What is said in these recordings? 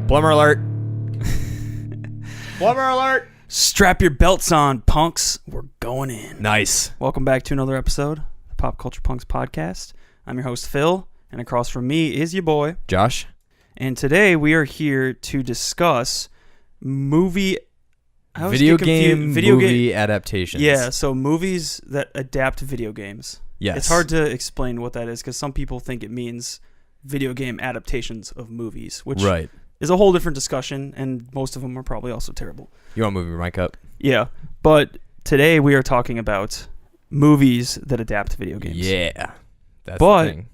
Blummer alert. Blummer alert. Strap your belts on, punks. We're going in. Nice. Welcome back to another episode of the Pop Culture Punks podcast. I'm your host, Phil, and across from me is your boy, Josh. And today we are here to discuss movie adaptations. Yeah, so movies that adapt video games. Yes. It's hard to explain what that is because some people think it means video game adaptations of movies, which is a whole different discussion, and most of them are probably also terrible. You want to move your mic up? Yeah, but today we are talking about movies that adapt video games. Yeah, that's the thing.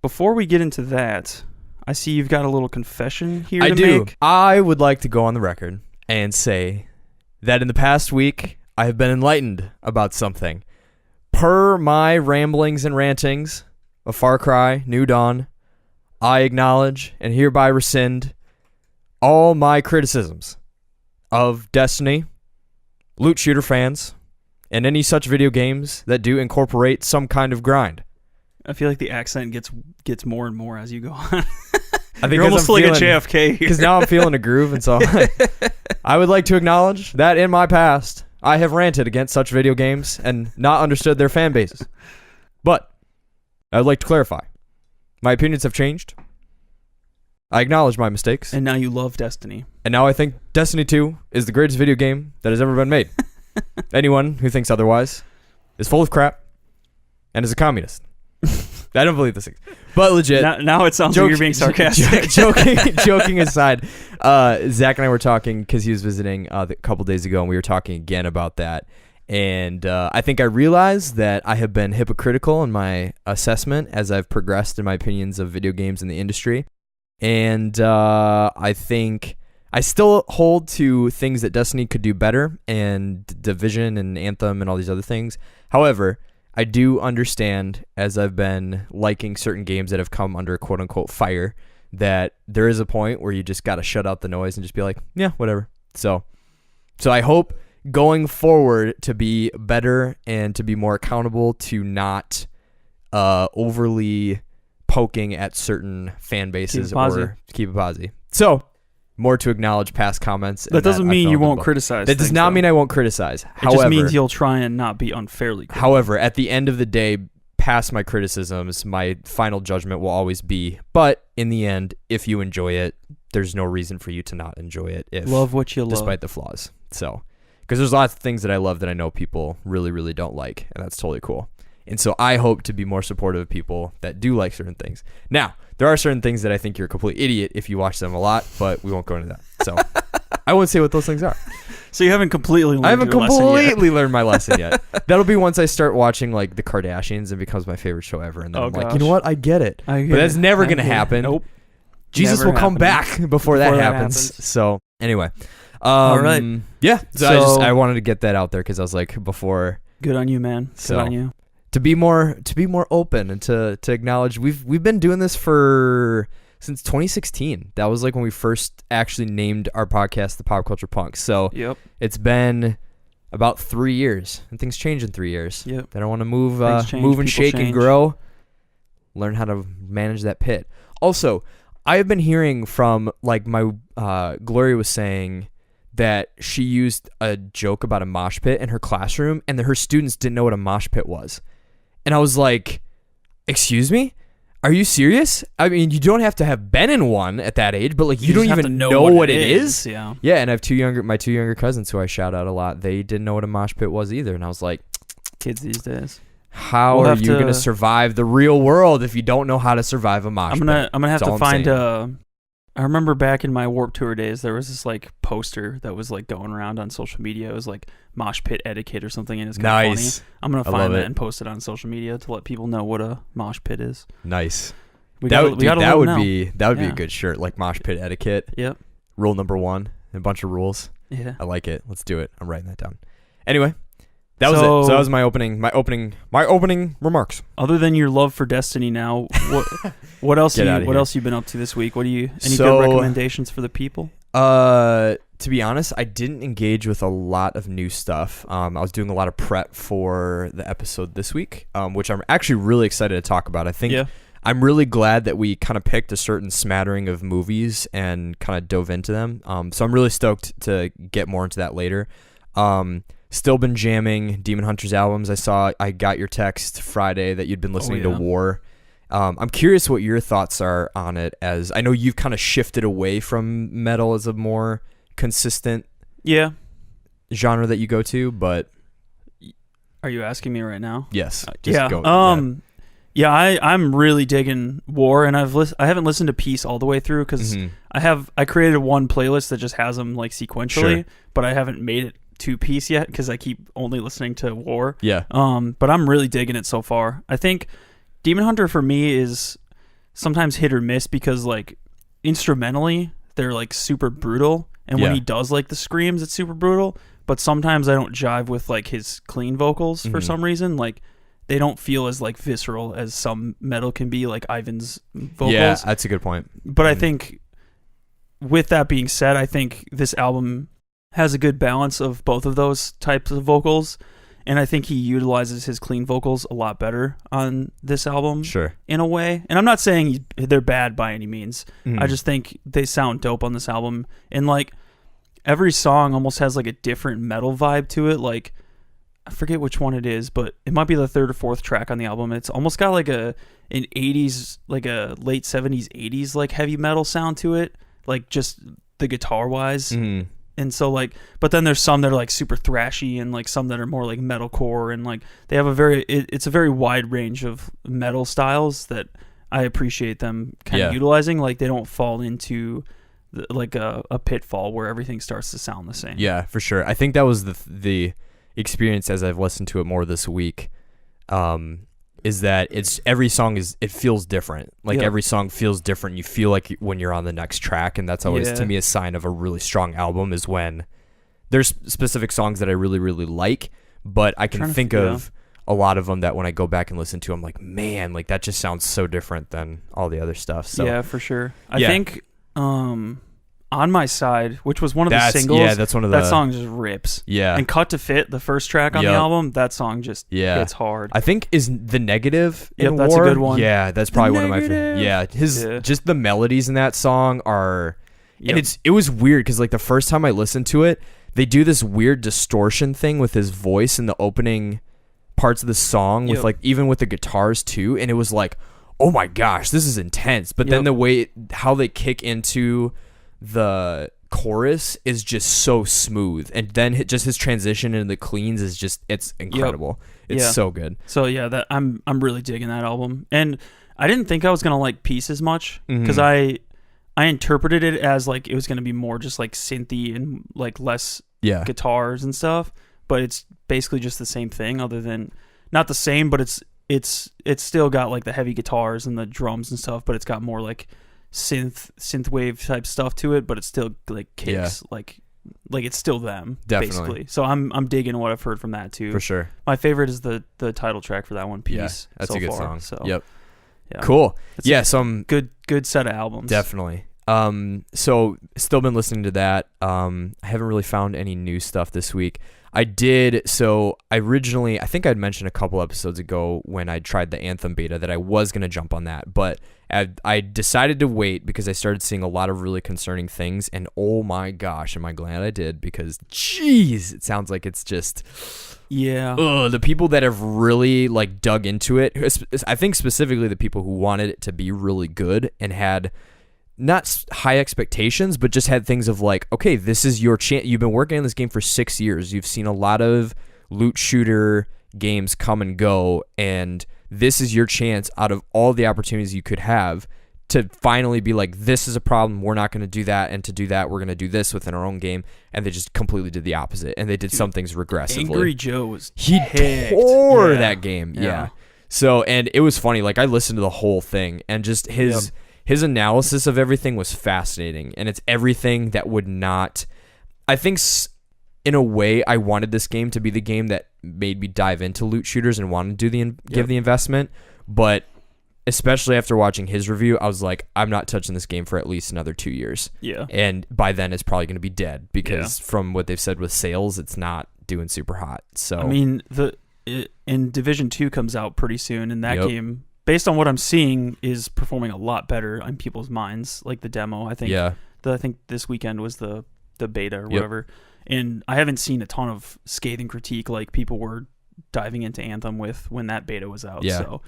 Before we get into that, I see you've got a little confession here to make. I would like to go on the record and say that in the past week, I have been enlightened about something. Per my ramblings and rantings of Far Cry, New Dawn, I acknowledge and hereby rescind all my criticisms of Destiny, loot shooter fans, and any such video games that do incorporate some kind of grind. I feel like the accent gets more and more as you go on. I think you're almost like a JFK here. Because now I'm feeling a groove, and so I would like to acknowledge that in my past, I have ranted against such video games and not understood their fan bases. But I would like to clarify. My opinions have changed. I acknowledge my mistakes. And now you love Destiny. And now I think Destiny 2 is the greatest video game that has ever been made. Anyone who thinks otherwise is full of crap and is a communist. I don't believe this thing. But legit. Now it sounds like you're being sarcastic. Joking aside, Zach and I were talking because he was visiting a couple days ago, and we were talking again about that. And I think I realized that I have been hypocritical in my assessment as I've progressed in my opinions of video games in the industry. And I think I still hold to things that Destiny could do better, and Division and Anthem and all these other things. However, I do understand, as I've been liking certain games that have come under quote-unquote fire, that there is a point where you just got to shut out the noise and just be like, yeah, whatever. So I hope going forward to be better and to be more accountable to not overly poking at certain fan bases or keep it posy. So, more to acknowledge past comments. That doesn't mean you won't criticize. That does not mean I won't criticize. It just means you'll try and not be unfairly critical. However, at the end of the day, past my criticisms, my final judgment will always be, but in the end, if you enjoy it, there's no reason for you to not enjoy it. Love what you love. Despite the flaws. So, because there's lots of things that I love that I know people really, really don't like, and that's totally cool. And so I hope to be more supportive of people that do like certain things. Now, there are certain things that I think you're a complete idiot if you watch them a lot, but we won't go into that. So I won't say what those things are. So you haven't completely learned learned my lesson yet. That'll be once I start watching like the Kardashians and becomes my favorite show ever. And then I'm like, you know what? I get it. But that's never going to happen. Nope. Jesus will come back before that happens. So anyway. All right. Yeah. So I wanted to get that out there because I was like before. Good on you, man. Good on you. To be more open and to acknowledge we've been doing this since 2016. That was like when we first actually named our podcast the Pop Culture Punks. So It's been about 3 years, and things change in 3 years. Yep. I don't want to move and shake and grow. Learn how to manage that pit. Also, I've been hearing from like my Gloria was saying that she used a joke about a mosh pit in her classroom, and that her students didn't know what a mosh pit was. And I was like, excuse me? Are you serious? I mean, you don't have to have been in one at that age, but like you don't even know what it is. Yeah. Yeah, and I have my two younger cousins who I shout out a lot. They didn't know what a mosh pit was either. And I was like, kids these days. How are you going to survive the real world if you don't know how to survive a mosh pit? I'm going to have to find I remember back in my Warped Tour days, there was this like poster that was like going around on social media. It was like mosh pit etiquette or something, and it's kind of funny. I'm gonna find that and post it on social media to let people know what a mosh pit is. Nice. That would be a good shirt, like mosh pit etiquette. Yep. Rule number 1, a bunch of rules. Yeah. I like it. Let's do it. I'm writing that down. Anyway. That was it. So that was my opening remarks. Other than your love for Destiny now, what else you been up to this week? Any good recommendations for the people? To be honest, I didn't engage with a lot of new stuff. I was doing a lot of prep for the episode this week, which I'm actually really excited to talk about. I think I'm really glad that we kind of picked a certain smattering of movies and kind of dove into them. So I'm really stoked to get more into that later. Still been jamming Demon Hunters albums. I got your text Friday that you'd been listening to War. I'm curious what your thoughts are on it, as I know you've kind of shifted away from metal as a more consistent genre that you go to, but... Are you asking me right now? Yes. Go. I'm really digging War, and I haven't listened to Peace all the way through because I created one playlist that just has them like sequentially, but I haven't made it to Peace yet because I keep only listening to War. Yeah. But I'm really digging it so far. I think Demon Hunter for me is sometimes hit or miss because like instrumentally they're like super brutal, and when he does like the screams, it's super brutal. But sometimes I don't jive with like his clean vocals for some reason. Like they don't feel as like visceral as some metal can be, like Ivan's vocals. Yeah, that's a good point. But I think with that being said, I think this album has a good balance of both of those types of vocals. And I think he utilizes his clean vocals a lot better on this album. Sure. In a way. And I'm not saying they're bad by any means. I just think they sound dope on this album. And like every song almost has like a different metal vibe to it. Like I forget which one it is, but it might be the third or fourth track on the album. It's almost got like an 80s, like a late 70s, 80s like heavy metal sound to it. Like just the guitar wise. And so like, but then there's some that are like super thrashy and like some that are more like metalcore, and like they have it's a very wide range of metal styles that I appreciate them kind of utilizing. Like they don't fall into like a pitfall where everything starts to sound the same. Yeah, for sure. I think that was the experience as I've listened to it more this week. Is that every song it feels different. Like every song feels different. You feel like when you're on the next track, and that's always to me a sign of a really strong album, is when there's specific songs that I really, really like, but I can think of a lot of them that when I go back and listen to, I'm like, man, like that just sounds so different than all the other stuff. So yeah, for sure. I think On My Side, which was one of the singles, that's one of the... that song just rips. Yeah. And Cut to Fit, the first track on the album, that song just hits hard. I think is The Negative in that's War. A good one. Yeah, that's probably one of my favorite. Yeah, just the melodies in that song are... And it was weird because like the first time I listened to it, they do this weird distortion thing with his voice in the opening parts of the song, with like even with the guitars too, and it was like, oh my gosh, this is intense. But then the way how they kick into the chorus is just so smooth, and then just his transition into the cleans is just, it's incredible. It's so good. So that I'm really digging that album, and I didn't think I was gonna like Peace as much because I interpreted it as like it was gonna be more just like synthy and like less guitars and stuff, but it's basically just the same thing, other than not the same, but it's still got like the heavy guitars and the drums and stuff, but it's got more like synth wave type stuff to it, but it still like kicks like it's still them. Definitely. Basically. So I'm digging what I've heard from that too. For sure. My favorite is the title track for that one, Peace. Yeah, that's so a good far. song. So yeah. Cool. It's so I'm good set of albums. Definitely. So still been listening to that. I haven't really found any new stuff this week. I did. So I think I'd mentioned a couple episodes ago when I tried the Anthem beta that I was going to jump on that, but I decided to wait because I started seeing a lot of really concerning things, and oh my gosh, am I glad I did, because geez, it sounds like it's just, the people that have really like dug into it, I think specifically the people who wanted it to be really good and had not high expectations, but just had things of like, okay, this is your chance. You've been working on this game for 6 years. You've seen a lot of loot shooter games come and go, and this is your chance out of all the opportunities you could have to finally be like, this is a problem. We're not going to do that. And to do that, we're going to do this within our own game. And they just completely did the opposite. And they did some things regressively. Angry Joe was He tore that game. Yeah. So, and it was funny. Like I listened to the whole thing, and just his analysis of everything was fascinating, and it's everything that would not... I think in a way I wanted this game to be the game that made me dive into loot shooters and want to do give the investment, but especially after watching his review, I was like, I'm not touching this game for at least another 2 years. Yeah. And by then it's probably going to be dead, because from what they've said with sales, it's not doing super hot. So I mean, and Division 2 comes out pretty soon, and that game based on what I'm seeing, is performing a lot better in people's minds. Like the demo, I think. Yeah. I think this weekend was the beta or whatever, and I haven't seen a ton of scathing critique like people were diving into Anthem with when that beta was out. Yeah. So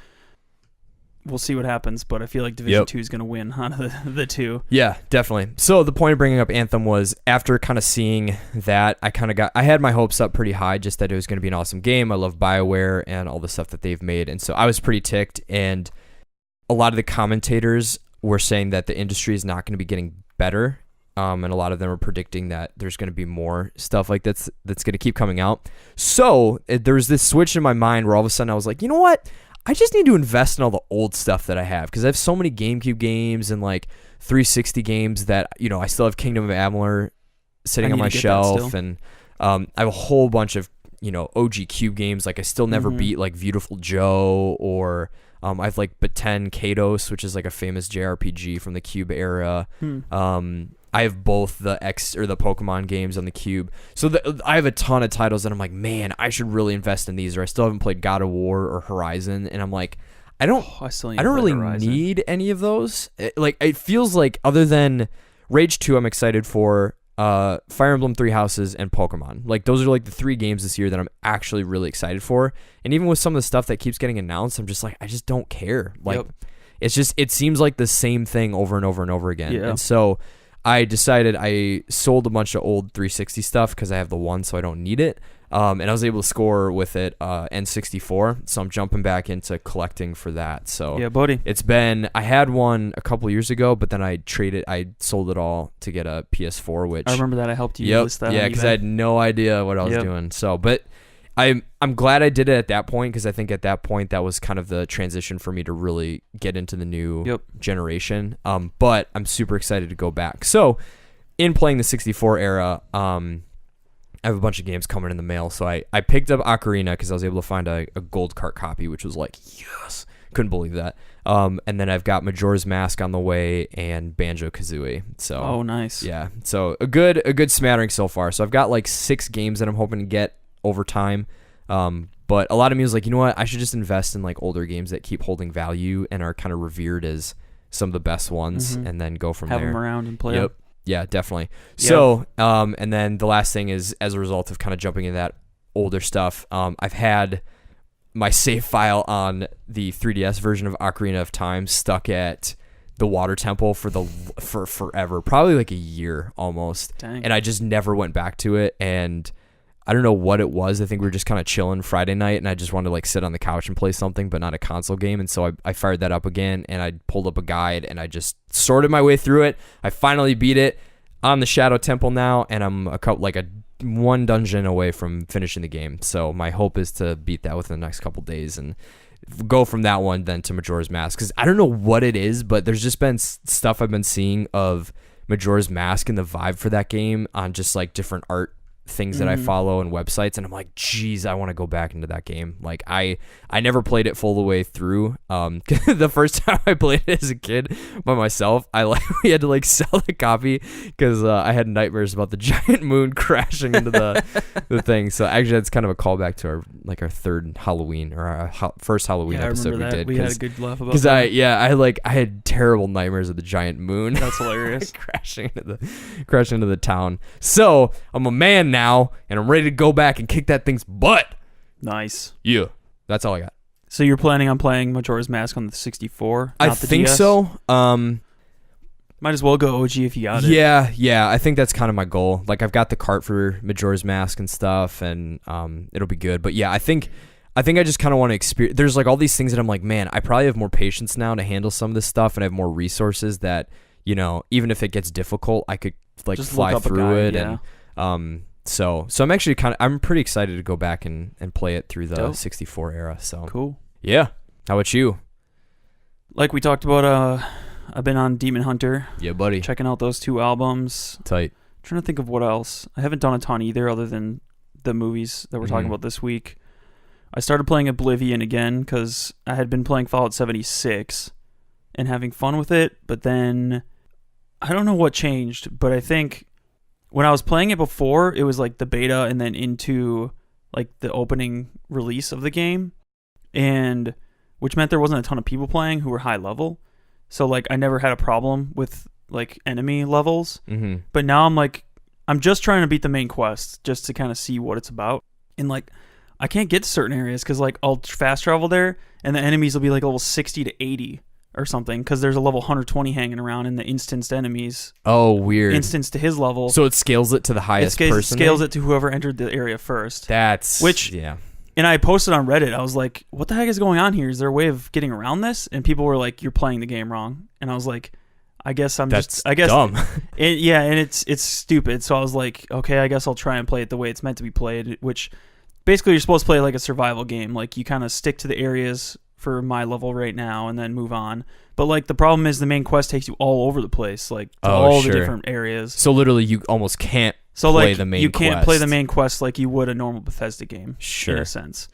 we'll see what happens, but I feel like Division 2 is going to win out of the two. Yeah, definitely. So the point of bringing up Anthem was after kind of seeing that, I had my hopes up pretty high, just that it was going to be an awesome game. I love BioWare and all the stuff that they've made, and so I was pretty ticked. And a lot of the commentators were saying that the industry is not going to be getting better. And a lot of them are predicting that there's going to be more stuff like that's going to keep coming out. So there was this switch in my mind where all of a sudden I was like, you know what? I just need to invest in all the old stuff that I have, because I have so many GameCube games and like 360 games that, I still have Kingdom of Amalur sitting on my shelf, and I have a whole bunch of OG Cube games. Like I still never beat like Beautiful Joe, or I have like Baten Kaitos, which is like a famous JRPG from the Cube era. I have both the Pokemon games on the Cube. So I have a ton of titles that I'm like, man, I should really invest in these. Or I still haven't played God of War or Horizon, and I'm like, I don't really need any of those. It feels like, other than Rage 2, I'm excited for, Fire Emblem Three Houses, and Pokemon. Like those are like the 3 games this year that I'm actually really excited for. And even with some of the stuff that keeps getting announced, I'm just like, I just don't care. Like it seems like the same thing over and over and over again. And so I decided I sold a bunch of old 360 stuff because I have the one, so I don't need it. And I was able to score with it N64, so I'm jumping back into collecting for that. So yeah, buddy. I had one a couple years ago, but then I sold it all to get a PS4, which I remember that I helped you list that. Yeah, because I had no idea what I was doing. So, but I'm glad I did it at that point, because I think at that point that was kind of the transition for me to really get into the new generation. But I'm super excited to go back. So in playing the 64 era, I have a bunch of games coming in the mail. So I picked up Ocarina because I was able to find a gold cart copy, which was like, yes, couldn't believe that. And then I've got Majora's Mask on the way and Banjo-Kazooie. So nice. Yeah. So a good smattering so far. So I've got like 6 games that I'm hoping to get over time. But a lot of me was like, you know what? I should just invest in like older games that keep holding value and are kind of revered as some of the best ones, and then go from there. Have them around and play them. Yeah, definitely. So, and then the last thing is, as a result of kind of jumping into that older stuff, I've had my save file on the 3DS version of Ocarina of Time stuck at the water temple for forever, probably like a year almost. Dang. And I just never went back to it. And I don't know what it was. I think we were just kind of chilling Friday night, and I just wanted to like sit on the couch and play something, but not a console game. And so I fired that up again, and I pulled up a guide, and I just sorted my way through it. I finally beat it on the Shadow Temple now, and I'm one dungeon away from finishing the game. So my hope is to beat that within the next couple days and go from that one then to Majora's Mask. Because I don't know what it is, but there's just been stuff I've been seeing of Majora's Mask and the vibe for that game on just like different art things that I follow and websites, and I'm like, geez, I want to go back into that game. Like I never played it full the way through. The first time I played it as a kid by myself, we had to like sell the copy because I had nightmares about the giant moon crashing into the thing. So actually that's kind of a callback to our third Halloween, or our first Halloween episode we did. We had a good laugh about that. I had terrible nightmares of the giant moon. That's hilarious. crashing into the town. So I'm a man now, and I'm ready to go back and kick that thing's butt. Nice. Yeah, that's all I got. So you're planning on playing Majora's Mask on the 64? I think so. Might as well go OG if you got it. Yeah. I think that's kind of my goal. Like I've got the cart for Majora's Mask and stuff, and it'll be good. But yeah, I think I just kind of want to experience. There's like all these things that I'm like, man, I probably have more patience now to handle some of this stuff, and I have more resources that, even if it gets difficult, I could like just fly through it. Yeah. And So I'm actually I'm pretty excited to go back and play it through the 64 era. So cool. Yeah. How about you? Like we talked about, I've been on Demon Hunter. Yeah, buddy. Checking out those 2 albums. Tight. Trying to think of what else. I haven't done a ton either, other than the movies that we're talking about this week. I started playing Oblivion again because I had been playing Fallout 76 and having fun with it, but then I don't know what changed, but I think when I was playing it before, it was like the beta and then into like the opening release of the game. And which meant there wasn't a ton of people playing who were high level. So like I never had a problem with like enemy levels. Mm-hmm. But now I'm just trying to beat the main quest just to kind of see what it's about. And like I can't get to certain areas because like I'll fast travel there and the enemies will be like level 60 to 80 or something because there's a level 120 hanging around in the instanced enemies. Oh, weird. Instanced to his level. So it scales it to the highest person? It scales it to whoever entered the area first. Yeah. And I posted on Reddit. I was like, what the heck is going on here? Is there a way of getting around this? And people were like, you're playing the game wrong. And I was like, I guess dumb. And it's stupid. So I was like, okay, I guess I'll try and play it the way it's meant to be played, which basically you're supposed to play like a survival game. Like you kind of stick to the areas for my level right now and then move on. But like the problem is the main quest takes you all over the place, like to all the different areas. So literally you almost can't play the main quest. You can't play the main quest like you would a normal Bethesda game, in a sense.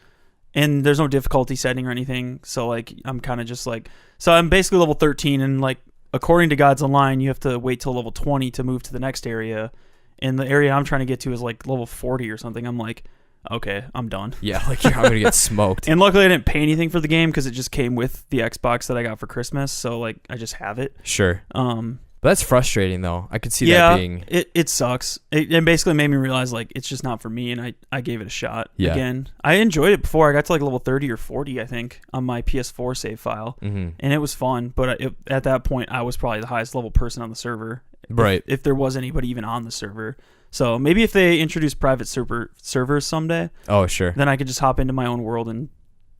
And there's no difficulty setting or anything. So like I'm kind of just like, so I'm basically level 13 and like according to Gods Online, you have to wait till level 20 to move to the next area. And the area I'm trying to get to is like level 40 or something. I'm like, okay, I'm done. Yeah, like I'm going to get smoked. And luckily I didn't pay anything for the game because it just came with the Xbox that I got for Christmas. So like I just have it. Sure. But that's frustrating though. I could see that being... it sucks. It basically made me realize like it's just not for me and I gave it a shot. Yeah. Again, I enjoyed it before. I got to like level 30 or 40 I think on my PS4 save file. Mm-hmm. And it was fun. But at that point I was probably the highest level person on the server. Right. If there was anybody even on the server. So maybe if they introduce private servers someday, sure, then I could just hop into my own world and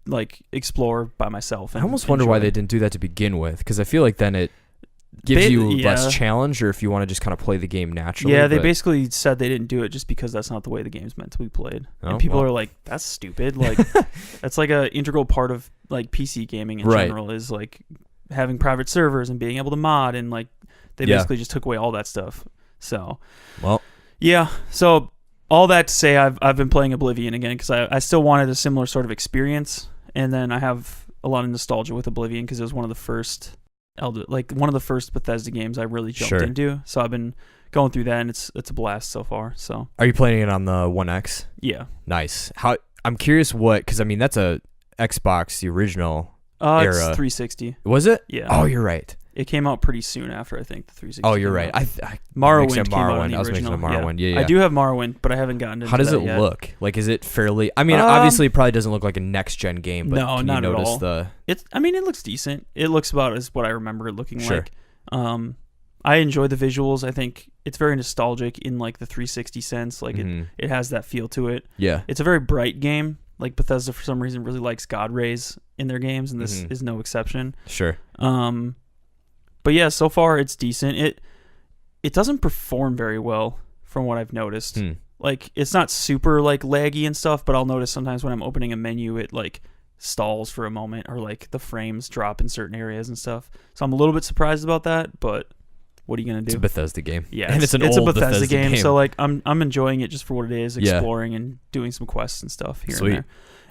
like explore by myself. I almost wonder why they didn't do that to begin with, because I feel like then it gives you less challenge, or if you want to just kind of play the game naturally. Yeah, they basically said they didn't do it just because that's not the way the game's meant to be played. And people are like, that's stupid. Like that's like a integral part of like PC gaming in general is like having private servers and being able to mod, and like they basically just took away all that stuff. So yeah, so all that to say, I've been playing Oblivion again because I still wanted a similar sort of experience, and then I have a lot of nostalgia with Oblivion because it was one of the first Bethesda games I really jumped into. So I've been going through that, and it's a blast so far. So are you playing it on the One X? Yeah. Nice. I'm curious because I mean that's a Xbox, the original era. It's 360. Was it? Yeah. Oh, you're right. It came out pretty soon after, I think, the 360. Oh, you're right. Morrowind came out on the I was original. making a Morrowind. Yeah. I do have Morrowind, but I haven't gotten into that. How does it yet. look? Like, is it fairly... I mean, obviously, it probably doesn't look like a next-gen game, but no, can not you notice at all. It looks decent. It looks about as what I remember it looking like. I enjoy the visuals. I think it's very nostalgic in, like, the 360 sense. Like, it has that feel to it. Yeah. It's a very bright game. Like, Bethesda, for some reason, really likes God rays in their games, and this is no exception. Sure. But yeah, so far it's decent. It doesn't perform very well from what I've noticed. Like it's not super like laggy and stuff, but I'll notice sometimes when I'm opening a menu it like stalls for a moment, or like the frames drop in certain areas and stuff. So I'm a little bit surprised about that, but what are you gonna do? It's a Bethesda game. Yeah, and it's a Bethesda game. So like I'm enjoying it just for what it is, exploring and doing some quests and stuff here and there.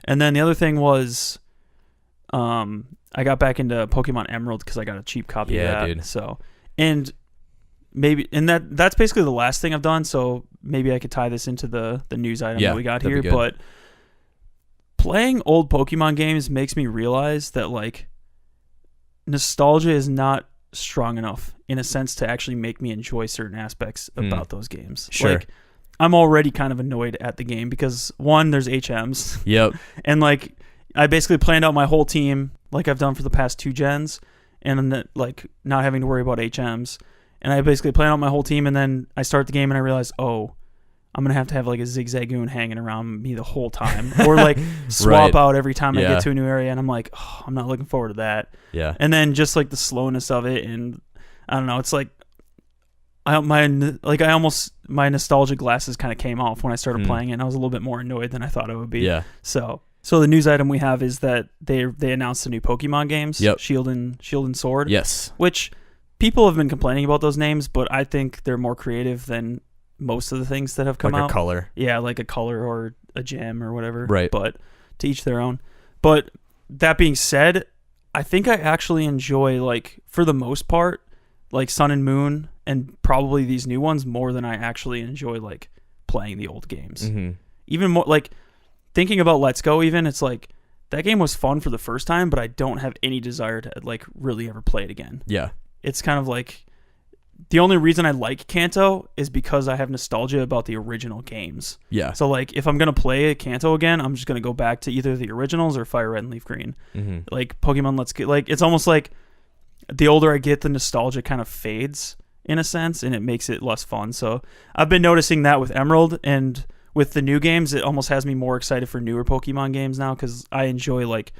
And then the other thing was I got back into Pokemon Emerald because I got a cheap copy of that. Dude. So, and that's basically the last thing I've done. So maybe I could tie this into the news item that we got here. But playing old Pokemon games makes me realize that like nostalgia is not strong enough in a sense to actually make me enjoy certain aspects about those games. Sure. Like I'm already kind of annoyed at the game because one, there's HMs. Yep. And like I basically planned out my whole team like I've done for the past 2 gens, and then like not having to worry about HMs. And I basically planned out my whole team, and then I start the game and I realize, oh, I'm gonna have to have like a Zigzagoon hanging around me the whole time, or like swap out every time I get to a new area. And I'm like, oh, I'm not looking forward to that. Yeah. And then just like the slowness of it, and I don't know, it's like my nostalgia glasses kind of came off when I started playing it, and I was a little bit more annoyed than I thought I would be. Yeah. So the news item we have is that they announced the new Pokemon games, Shield and Sword. Yes. Which people have been complaining about those names, but I think they're more creative than most of the things that have come out. Like a color. Yeah, like a color or a gem or whatever. Right. But to each their own. But that being said, I think I actually enjoy, like, for the most part, like Sun and Moon and probably these new ones more than I actually enjoy, like, playing the old games. Even more, like, thinking about Let's Go even, it's like that game was fun for the first time, but I don't have any desire to like really ever play it again. Yeah. It's kind of like the only reason I like Kanto is because I have nostalgia about the original games. Yeah. So like if I'm going to play Kanto again, I'm just going to go back to either the originals or Fire Red and Leaf Green. Mm-hmm. Like Pokemon Let's Go, like it's almost like the older I get, the nostalgia kind of fades in a sense, and it makes it less fun. So I've been noticing that with Emerald, and with the new games, it almost has me more excited for newer Pokemon games now because I enjoy like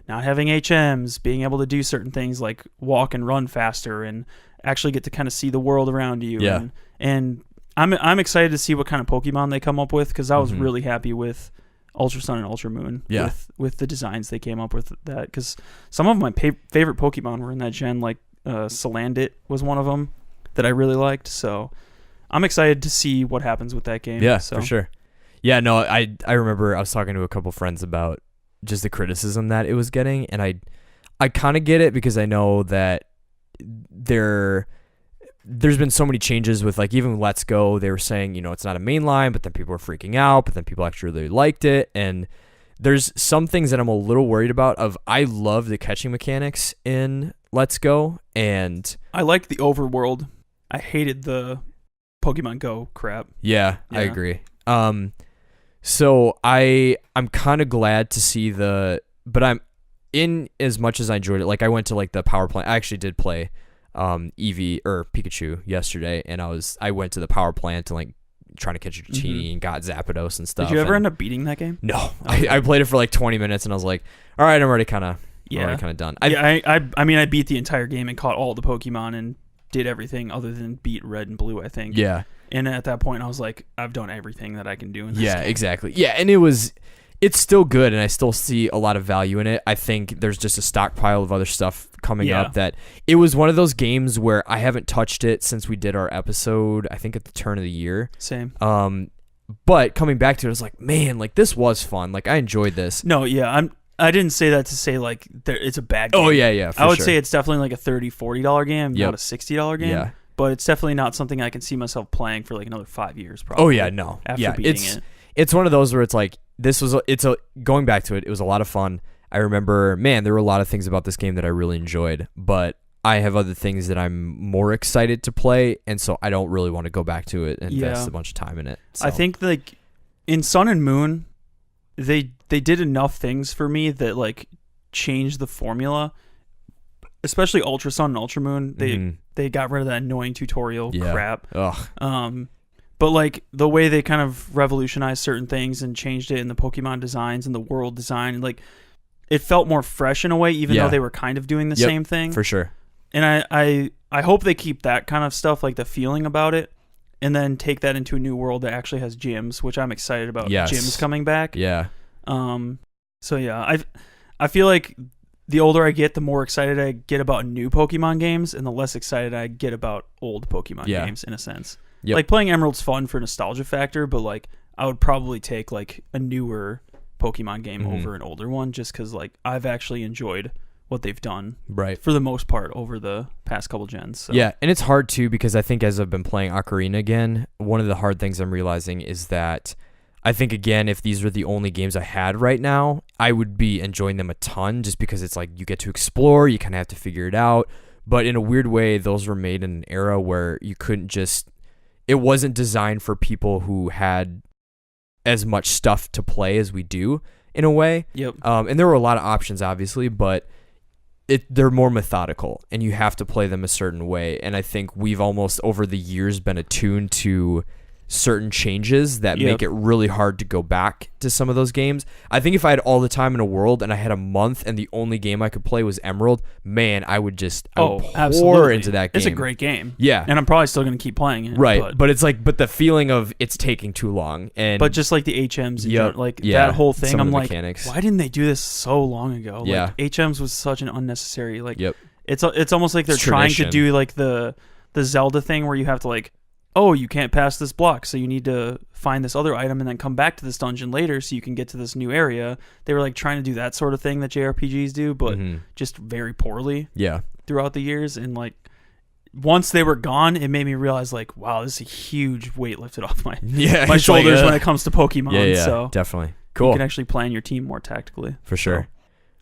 not having HMs, being able to do certain things like walk and run faster and actually get to kind of see the world around you. Yeah. And I'm excited to see what kind of Pokemon they come up with because I was really happy with Ultra Sun and Ultra Moon with the designs they came up with that, because some of my favorite Pokemon were in that gen, like Salandit was one of them that I really liked. So I'm excited to see what happens with that game. Yeah, so. For sure. Yeah, no, I remember I was talking to a couple friends about just the criticism that it was getting, and I kind of get it because I know that there's been so many changes with like even Let's Go. They were saying, it's not a main line, but then people were freaking out, but then people actually really liked it. And there's some things that I'm a little worried about. I love the catching mechanics in Let's Go, and I liked the overworld. I hated the Pokemon Go crap. Yeah. I agree. So I'm kind of glad to see but I'm in as much as I enjoyed it. Like I went to like the power plant. I actually did play Eevee or Pikachu yesterday, and I went to the power plant and like trying to catch a Dratini and got Zapdos and stuff. Did you ever end up beating that game? No. I played it for like 20 minutes and I was like, all right, I'm already kind of done. I mean I beat the entire game and caught all the Pokemon and did everything other than beat Red and Blue, I think. Yeah. And at that point I was like, I've done everything that I can do in this game. Yeah, exactly. Yeah, and it's still good, and I still see a lot of value in it. I think there's just a stockpile of other stuff coming up that it was one of those games where I haven't touched it since we did our episode, I think at the turn of the year. Same. But coming back to it, I was like, man, like this was fun. Like I enjoyed this. No, yeah, I didn't say that to say like it's a bad game. Oh yeah, I would say it's definitely like a $30, $40 game, not a $60 game. Yeah. But it's definitely not something I can see myself playing for like another 5 years probably. Oh yeah, no. After beating it. It's one of those where it's like going back to it, it was a lot of fun. I remember, man, there were a lot of things about this game that I really enjoyed, but I have other things that I'm more excited to play, and so I don't really want to go back to it and invest a bunch of time in it. So. I think like in Sun and Moon, they did enough things for me that like changed the formula. Especially Ultra Sun and Ultra Moon, they got rid of that annoying tutorial crap. Ugh. But like the way they kind of revolutionized certain things and changed it in the Pokemon designs and the world design, like it felt more fresh in a way, even though they were kind of doing the same thing. For sure. And I hope they keep that kind of stuff, like the feeling about it, and then take that into a new world that actually has gyms, which I'm excited about. Yes. Gyms coming back. Yeah. So yeah, I feel like the older I get, the more excited I get about new Pokemon games, and the less excited I get about old Pokemon games, in a sense. Yep. Like playing Emerald's fun for nostalgia factor, but like I would probably take like a newer Pokemon game over an older one, just because like I've actually enjoyed what they've done, right, for the most part over the past couple gens. So. Yeah, and it's hard too because I think as I've been playing Ocarina again, one of the hard things I'm realizing is that I think, again, if these were the only games I had right now, I would be enjoying them a ton just because it's like you get to explore, you kind of have to figure it out. But in a weird way, those were made in an era where you couldn't just... It wasn't designed for people who had as much stuff to play as we do, in a way. Yep. And there were a lot of options, obviously, but they're more methodical, and you have to play them a certain way. And I think we've almost, over the years, been attuned to certain changes that make it really hard to go back to some of those games. I think if I had all the time in a world and I had a month and the only game I could play was Emerald, man, I would pour into that game. It's a great game. Yeah. And I'm probably still going to keep playing it. Right. But it's like, but the feeling of it's taking too long. But just like the HMs, that whole thing, I'm like, mechanics. Why didn't they do this so long ago? Yeah. Like, HMs was such an unnecessary, like, it's almost like they're trying to do like the Zelda thing where you have to like, oh, you can't pass this block, so you need to find this other item and then come back to this dungeon later so you can get to this new area. They were like trying to do that sort of thing that JRPGs do, but just very poorly throughout the years. And like once they were gone, it made me realize like, wow, this is a huge weight lifted off my shoulders when it comes to Pokemon. Yeah, so definitely. Cool. You can actually plan your team more tactically. For sure.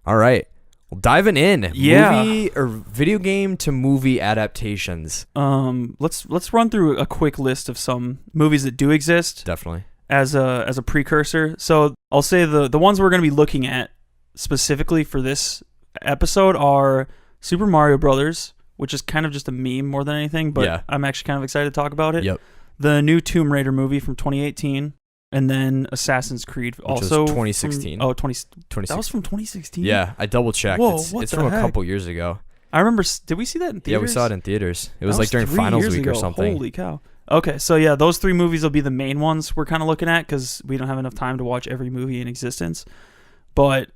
All right. Well, diving in. Yeah. Movie or video game to movie adaptations. Let's run through a quick list of some movies that do exist. Definitely. As a precursor. So I'll say the ones we're going to be looking at specifically for this episode are Super Mario Brothers, which is kind of just a meme more than anything, but I'm actually kind of excited to talk about it. Yep. The new Tomb Raider movie from 2018, and then Assassin's Creed, Which also was 2016. That was from 2016? Yeah, I double checked. Whoa, it's from a couple years ago. I remember, did we see that in theaters? Yeah, we saw it in theaters. It was that like during 3 finals years week ago. or something. Holy cow. Okay, so yeah, those 3 movies will be the main ones we're kind of looking at because we don't have enough time to watch every movie in existence. But,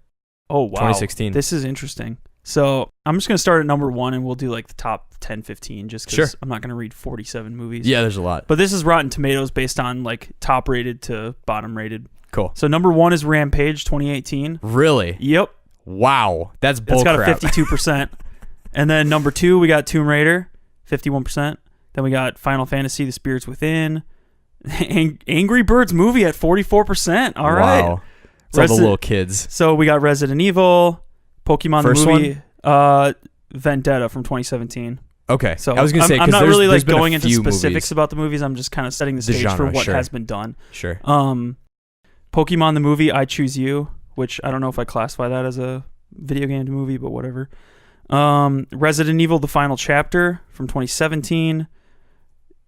oh wow. 2016. This is interesting. So I'm just going to start at number 1 and we'll do like the top 10, 15 just because I'm not going to read 47 movies. Yeah, there's a lot. But this is Rotten Tomatoes based on like top rated to bottom rated. Cool. So number 1 is Rampage 2018. Really? Yep. Wow. That's bullcrap. It's got a 52%. And then number 2, we got Tomb Raider, 51%. Then we got Final Fantasy, The Spirits Within. Angry Birds movie at 44%. All right. Wow. It's all the little kids. So we got Resident Evil, Pokemon First the movie, Vendetta from 2017. Okay. So I was going to say, I'm not really like going into specifics movies about the movies. I'm just kind of setting the stage genre, for what has been done. Sure. Pokemon the movie, I Choose You, which I don't know if I classify that as a video game movie, but whatever. Resident Evil, The Final Chapter from 2017.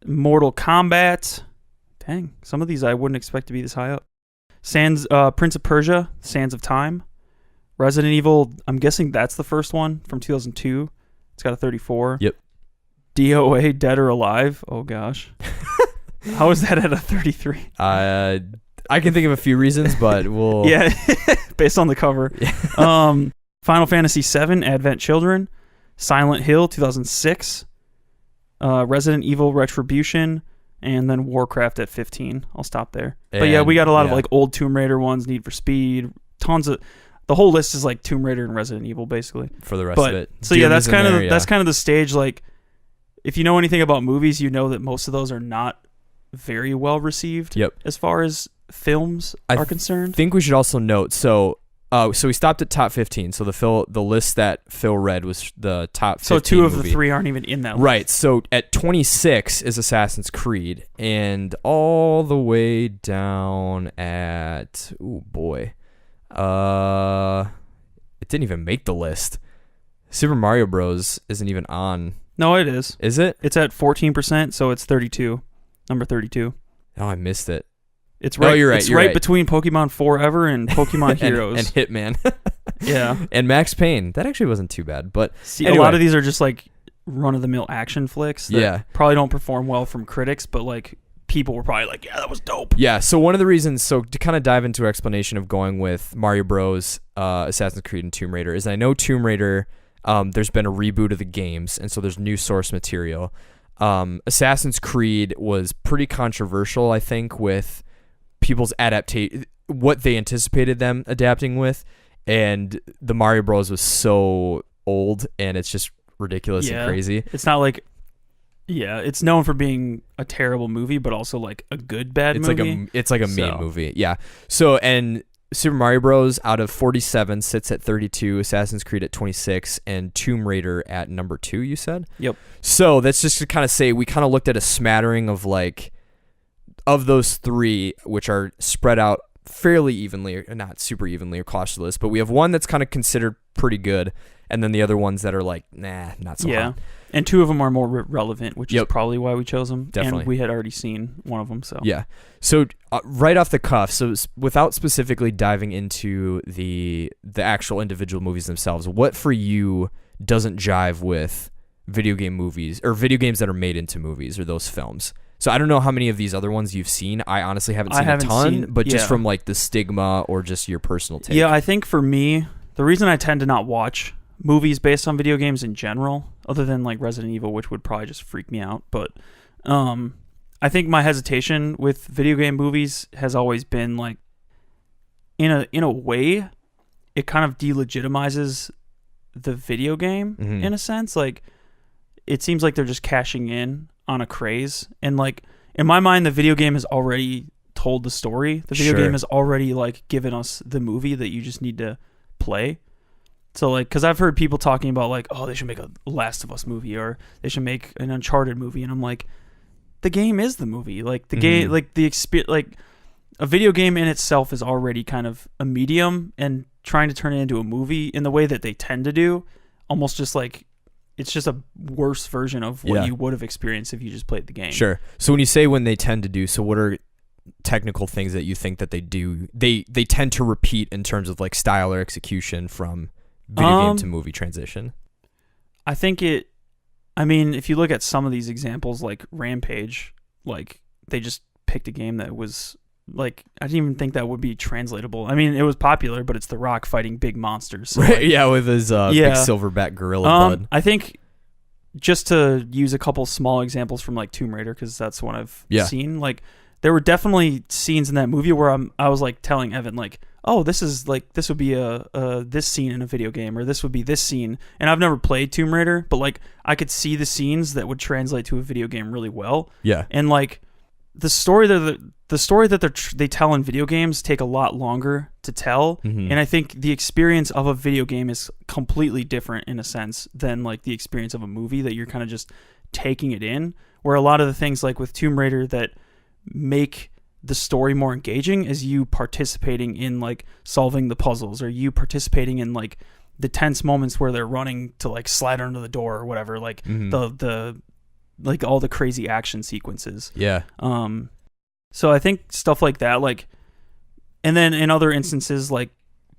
Mortal Kombat. Dang, some of these I wouldn't expect to be this high up. Prince of Persia, Sands of Time. Resident Evil, I'm guessing that's the first one from 2002. It's got a 34. Yep. DOA, Dead or Alive. Oh gosh. How is that at a 33? I can think of a few reasons, but we'll... Yeah, based on the cover. Final Fantasy VII, Advent Children. Silent Hill, 2006. Resident Evil Retribution, and then Warcraft at 15. I'll stop there. But yeah, we got a lot of like old Tomb Raider ones, Need for Speed, tons of... The whole list is like Tomb Raider and Resident Evil, basically. For the rest of it. So yeah, that's kind of the stage. Like, if you know anything about movies, you know that most of those are not very well received. Yep. As far as films are concerned. I think we should also note. So we stopped at top 15. So the list that Phil read was the top 15. So 2 of the 3 aren't even in that list. Right. So at 26 is Assassin's Creed, and all the way down at it didn't even make the list. Super Mario Bros. Isn't even on. No, it is. Is it? It's at 14%, so it's 32. Number 32. Oh, I missed it. It's right. You're right. It's right between Pokemon Forever and Pokemon Heroes. and Hitman. Yeah. And Max Payne. That actually wasn't too bad. But anyway. A lot of these are just like run-of-the-mill action flicks that probably don't perform well from critics, but like people were probably like, yeah, that was dope. Yeah, so one of the reasons, to kind of dive into explanation of going with Mario Bros, Assassin's Creed, and Tomb Raider, is I know Tomb Raider, there's been a reboot of the games, and so there's new source material. Assassin's Creed was pretty controversial, I think, with people's what they anticipated them adapting with, and the Mario Bros was so old, and it's just ridiculous and crazy. It's not like... Yeah, it's known for being a terrible movie, but also like a good bad movie. It's like a meme movie. Yeah. So, and Super Mario Bros. Out of 47 sits at 32, Assassin's Creed at 26, and Tomb Raider at number 2, you said? Yep. So that's just to kind of say we kind of looked at a smattering of like, of those 3, which are spread out fairly evenly, or not super evenly across the list, but we have one that's kind of considered pretty good, and then the other ones that are like, nah, not so hot. And 2 of them are more relevant, which is probably why we chose them. Definitely. And we had already seen one of them. So yeah. So right off the cuff, so without specifically diving into the actual individual movies themselves, what for you doesn't jive with video game movies or video games that are made into movies or those films? So I don't know how many of these other ones you've seen. I honestly haven't seen a ton, but just from like the stigma or just your personal take. Yeah, I think for me, the reason I tend to not watch movies based on video games in general, other than like Resident Evil, which would probably just freak me out, but I think my hesitation with video game movies has always been like, in a way, it kind of delegitimizes the video game in a sense. Like, it seems like they're just cashing in on a craze, and like in my mind, the video game has already told the story. The video game has already like given us the movie that you just need to play. So like, because I've heard people talking about like, oh, they should make a Last of Us movie or they should make an Uncharted movie, and I'm like, the game is the movie. Like the game, like the experience, like a video game in itself is already kind of a medium, and trying to turn it into a movie in the way that they tend to do, almost just like it's just a worse version of what you would have experienced if you just played the game. Sure. So when you say when they tend to do, so what are technical things that you think that they do? They tend to repeat in terms of like style or execution from video game to movie transition. I think if you look at some of these examples, like Rampage, like they just picked a game that was like, I didn't even think that would be translatable. I mean, it was popular, but it's The Rock fighting big monsters. So right, like, with his big silverback gorilla bud. I think just to use a couple small examples from like Tomb Raider, because that's one I've seen, like there were definitely scenes in that movie where I was like telling Evan like, oh, this would be this scene in a video game, or this would be this scene. And I've never played Tomb Raider, but like I could see the scenes that would translate to a video game really well. Yeah. And like the story that they tell in video games take a lot longer to tell. And I think the experience of a video game is completely different in a sense than like the experience of a movie, that you're kind of just taking it in, where a lot of the things like with Tomb Raider that make the story more engaging is you participating in like solving the puzzles, or you participating in like the tense moments where they're running to like slide under the door or whatever, like the like all the crazy action sequences. Yeah. So I think stuff like that, like, and then in other instances, like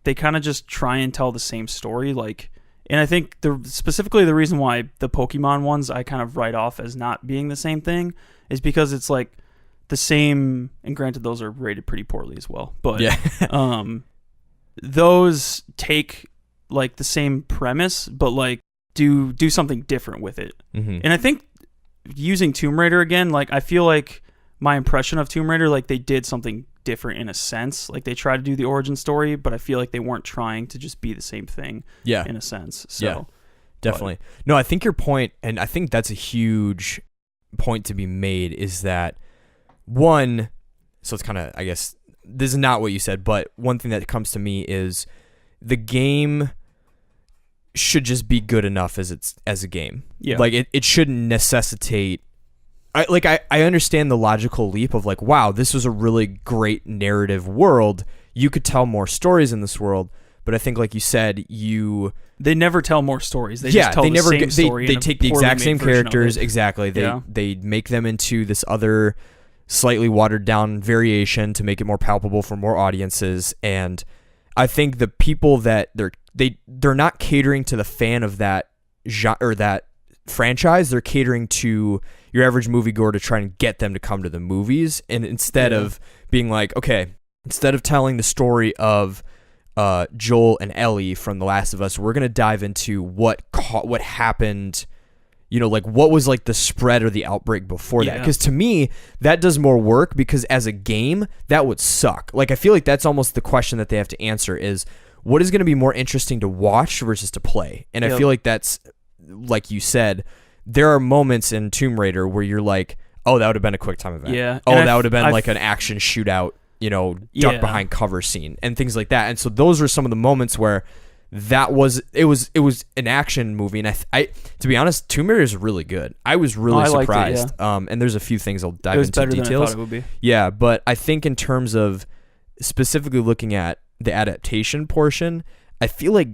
they kind of just try and tell the same story, like, and I think specifically the reason why the Pokemon ones I kind of write off as not being the same thing is because it's like the same, and granted those are rated pretty poorly as well, but those take like the same premise but like do something different with it. And I think using Tomb Raider again, like I feel like my impression of Tomb Raider, like they did something different in a sense, like they tried to do the origin story, but I feel like they weren't trying to just be the same thing in a sense. So definitely. No, I think your point, and I think that's a huge point to be made, is that one, so it's kind of, I guess, this is not what you said, but one thing that comes to me is the game should just be good enough as a game. Yeah. Like it shouldn't necessitate, I understand the logical leap of like, wow, this was a really great narrative world. You could tell more stories in this world, but I think like you said, they never tell more stories. They just tell the same story. They take the exact same characters. Exactly. They make them into this other slightly watered down variation to make it more palpable for more audiences. And I think the people that they're not catering to the fan of that genre or that franchise. They're catering to your average moviegoer to try and get them to come to the movies. And instead of being like, okay, instead of telling the story of Joel and Ellie from The Last of Us, we're going to dive into what happened, like what was like the spread or the outbreak before that. Because to me, that does more work, because as a game, that would suck. Like I feel like that's almost the question that they have to answer is, what is going to be more interesting to watch versus to play? And I feel like that's, like you said, there are moments in Tomb Raider where you're like, oh, that would have been a quick time event. Yeah. Oh, that would have been like an action shootout, duck behind cover scene and things like that. And so those were some of the moments where it was an action movie. And I to be honest, Tomb Raider is really good. I was really surprised. And there's a few things I'll dive into details. Than I thought it would be. Yeah, but I think in terms of specifically looking at the adaptation portion, I feel like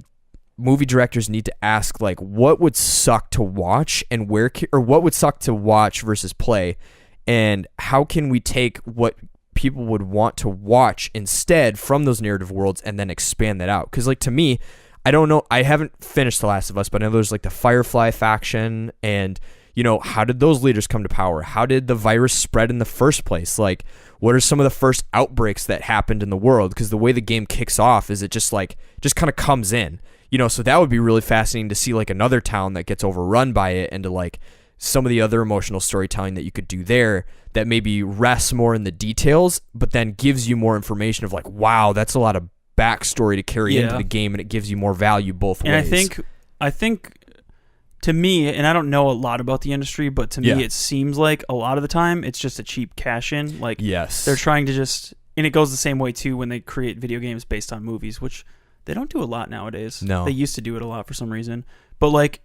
movie directors need to ask like, what would suck to watch and what would suck to watch versus play, and how can we take what people would want to watch instead from those narrative worlds and then expand that out? Because like to me, I don't know, I haven't finished The Last of Us, but I know there's like the Firefly faction, and how did those leaders come to power? How did the virus spread in the first place? Like, what are some of the first outbreaks that happened in the world? Because the way the game kicks off is it just kind of comes in, so that would be really fascinating to see like another town that gets overrun by it, and to like some of the other emotional storytelling that you could do there that maybe rests more in the details, but then gives you more information of like, wow, that's a lot of backstory to carry into the game, and it gives you more value both ways. And I think to me, and I don't know a lot about the industry, but to me it seems like a lot of the time it's just a cheap cash in. Like they're trying to just, and it goes the same way too when they create video games based on movies, which They don't do a lot nowadays. No. They used to do it a lot for some reason. But, like,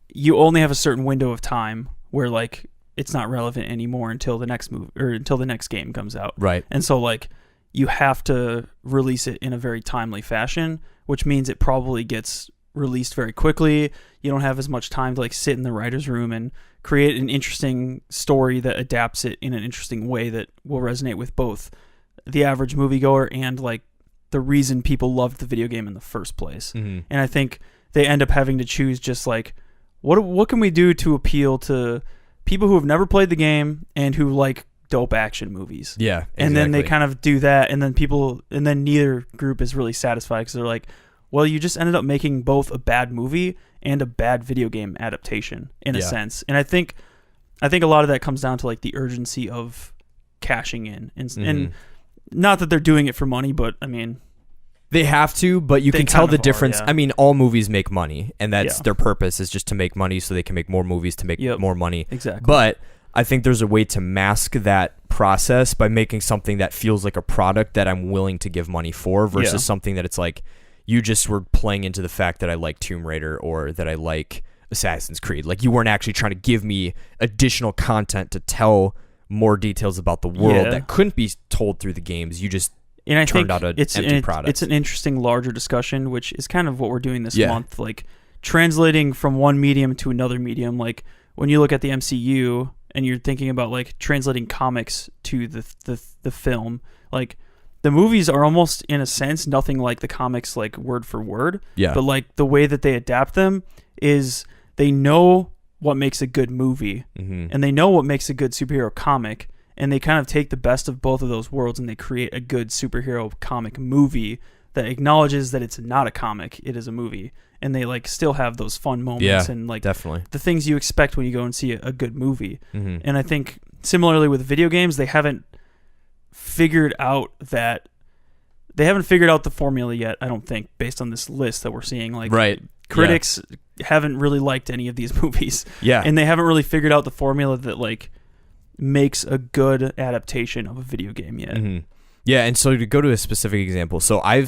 you only have a certain window of time where, like, it's not relevant anymore until the next move or until the next game comes out. Right. And so, like, you have to release it in a very timely fashion, which means it probably gets released very quickly. You don't have as much time to, like, sit in the writer's room and create an interesting story that adapts it in an interesting way that will resonate with both the average moviegoer and, like, the reason people loved the video game in the first place. Mm-hmm. And I think they end up having to choose just, like, what can we do to appeal to people who have never played the game and who like dope action movies. Yeah, exactly. And then they kind of do that, and then neither group is really satisfied because they're like, well, you just ended up making both a bad movie and a bad video game adaptation in a sense. And I think a lot of that comes down to, like, the urgency of cashing in and not that they're doing it for money, but I mean, they have to, but you can tell the difference. Yeah. I mean, all movies make money, and that's their purpose, is just to make money so they can make more movies to make more money. Exactly. But I think there's a way to mask that process by making something that feels like a product that I'm willing to give money for versus something that it's like you just were playing into the fact that I like Tomb Raider or that I like Assassin's Creed. Like, you weren't actually trying to give me additional content to tell more details about the world that couldn't be told through the games. You just turned out an empty product. It's an interesting larger discussion, which is kind of what we're doing this month, like translating from one medium to another medium. Like, when you look at the MCU and you're thinking about, like, translating comics to the film, like, the movies are almost, in a sense, nothing like the comics, like, word for word. Yeah. But, like, the way that they adapt them is they know what makes a good movie, and they know what makes a good superhero comic, and they kind of take the best of both of those worlds and they create a good superhero comic movie that acknowledges that it's not a comic, it is a movie. And they, like, still have those fun moments and, like, definitely the things you expect when you go and see a good movie. And I think similarly with video games, they haven't figured out the formula yet, I don't think, based on this list that we're seeing. Like, critics haven't really liked any of these movies. Yeah. And they haven't really figured out the formula that, like, makes a good adaptation of a video game yet. Yeah, and so to go to a specific example, so I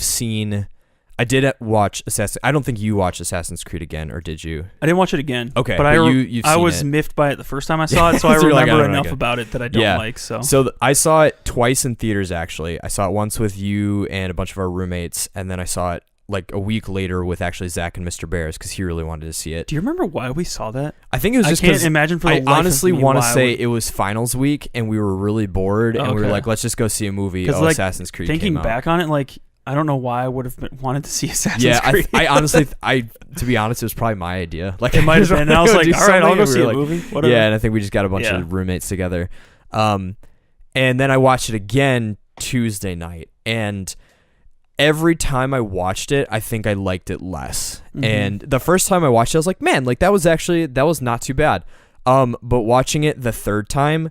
did watch Assassin's. I don't think you watched Assassin's Creed again, or did you? I didn't watch it again. Okay, but I was miffed by it the first time I saw it, so I remember enough about it that I don't like. So I saw it twice in theaters, actually. I saw it once with you and a bunch of our roommates, and then I saw it like a week later with actually Zach and Mr. Bears because he really wanted to see it. Do you remember why we saw that? I think it was just because I honestly want to say it was finals week and we were really bored and we were like, let's just go see a movie. Like, Assassin's Creed thinking came out. back on it, like, I don't know why I would have wanted to see Assassin's Creed. I honestly, to be honest, it was probably my idea. Like, it might have been. And I was like, all right, I'll go see a movie. Whatever. Yeah, and I think we just got a bunch of roommates together. And then I watched it again Tuesday night, and every time I watched it, I think I liked it less. And the first time I watched it, I was like, man, like, that was not too bad. But watching it the third time,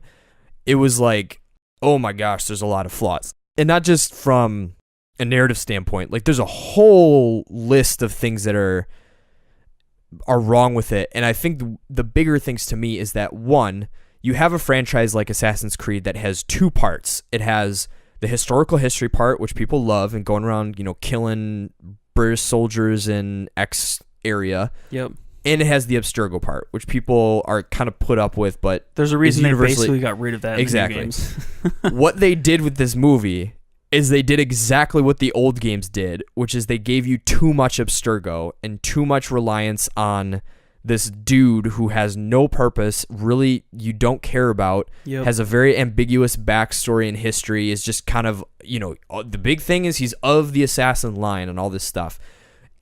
it was like, oh my gosh, there's a lot of flaws. And not just from a narrative standpoint, like, there's a whole list of things that are wrong with it. And I think the bigger things to me is that, one, you have a franchise like Assassin's Creed that has two parts. It has the historical history part, which people love, and going around, killing British soldiers in X area. Yep. And it has the Abstergo part, which people are kind of put up with, but there's a reason they basically got rid of that in the games. What they did with this movie is they did exactly what the old games did, which is they gave you too much Abstergo and too much reliance on this dude who has no purpose, really you don't care about, has a very ambiguous backstory and history, is just kind of, the big thing is he's of the assassin line and all this stuff.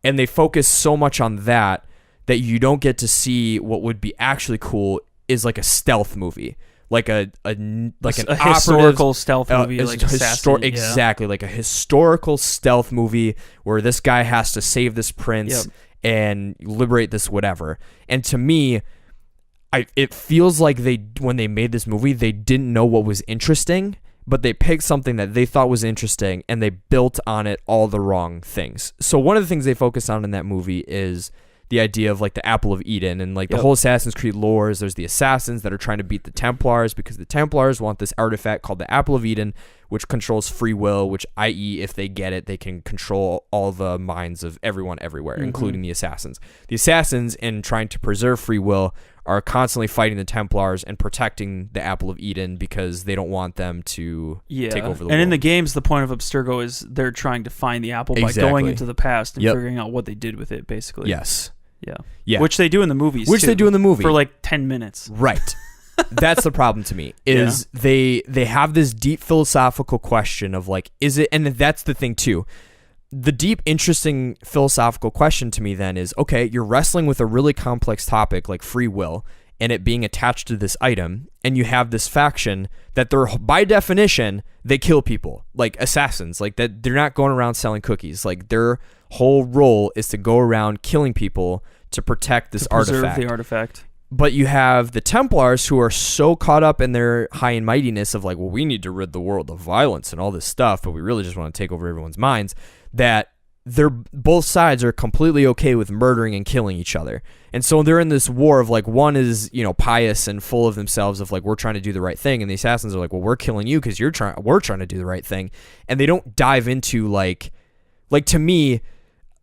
And they focus so much on that you don't get to see what would be actually cool is like a stealth movie. Like an historical stealth movie, like Assassin. Exactly, like a historical stealth movie where this guy has to save this prince and liberate this whatever. And to me, it feels like when they made this movie, they didn't know what was interesting, but they picked something that they thought was interesting and they built on it all the wrong things. So one of the things they focused on in that movie is the idea of, like, the Apple of Eden and, like, the whole Assassin's Creed lore is there's the assassins that are trying to beat the Templars because the Templars want this artifact called the Apple of Eden, which controls free will, which, i.e., if they get it, they can control all the minds of everyone everywhere, including the assassins. The assassins, in trying to preserve free will, are constantly fighting the Templars and protecting the Apple of Eden because they don't want them to take over the world. And in the games, the point of Abstergo is they're trying to find the apple by going into the past and figuring out what they did with it, basically. Yes. Yeah. Which they do in the movies, they do in the movie. For like 10 minutes. Right. That's the problem to me, is they have this deep philosophical question of like, is it, and that's the thing too. The deep, interesting philosophical question to me then is, okay, you're wrestling with a really complex topic like free will and it being attached to this item, and you have this faction that they're, by definition, they kill people, like assassins, like that. They're not going around selling cookies. Like their whole role is to go around killing people to protect this artifact. The artifact. But you have the Templars who are so caught up in their high and mightiness of like, well, we need to rid the world of violence and all this stuff, but we really just want to take over everyone's minds, that both sides are completely okay with murdering and killing each other. And so they're in this war of like, one is, pious and full of themselves of like, we're trying to do the right thing. And the assassins are like, well, we're killing you because we're trying to do the right thing. And they don't dive into like to me,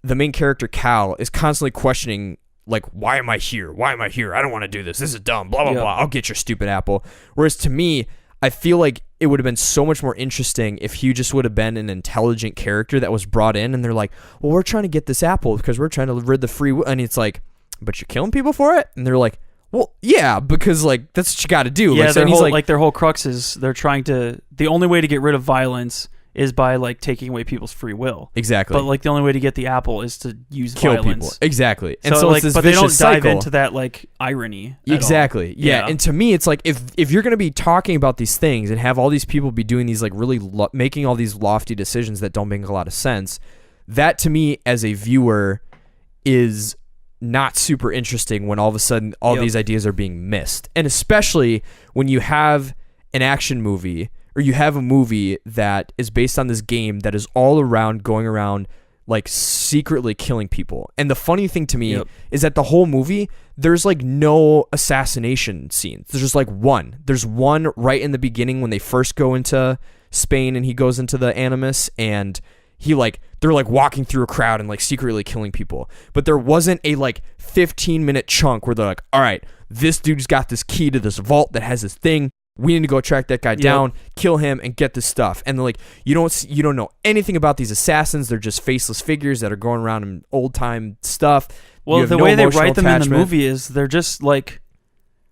the main character Cal is constantly questioning, like, why am I here? Why am I here? I don't want to do this. This is dumb. Blah, blah, blah. I'll get your stupid apple. Whereas to me, I feel like it would have been so much more interesting if he just would have been an intelligent character that was brought in, and they're like, well, we're trying to get this apple because we're trying to rid the free will. And it's like, but you're killing people for it? And they're like, well, yeah, because like that's what you got to do. Yeah, their whole crux is they're trying to, the only way to get rid of violence is by like taking away people's free will. Exactly. But like the only way to get the apple is to use kill violence. People. Exactly. And so like, it's this but they don't dive cycle into that like irony. Exactly. Yeah. And to me, it's like if you're going to be talking about these things and have all these people be doing these like really making all these lofty decisions that don't make a lot of sense, that to me as a viewer is not super interesting when all of a sudden all these ideas are being missed. And especially when you have an action movie, or you have a movie that is based on this game that is all around going around like secretly killing people. And the funny thing to me is that the whole movie, there's like no assassination scenes. There's just like one. There's one right in the beginning when they first go into Spain and he goes into the Animus, and they're like walking through a crowd and like secretly killing people. But there wasn't a like 15-minute chunk where they're like, all right, this dude's got this key to this vault that has this thing. We need to go track that guy down, kill him, and get this stuff. And they're like, you don't know anything about these assassins. They're just faceless figures that are going around in old time stuff. Well, the way they write them in the movie is they're just like,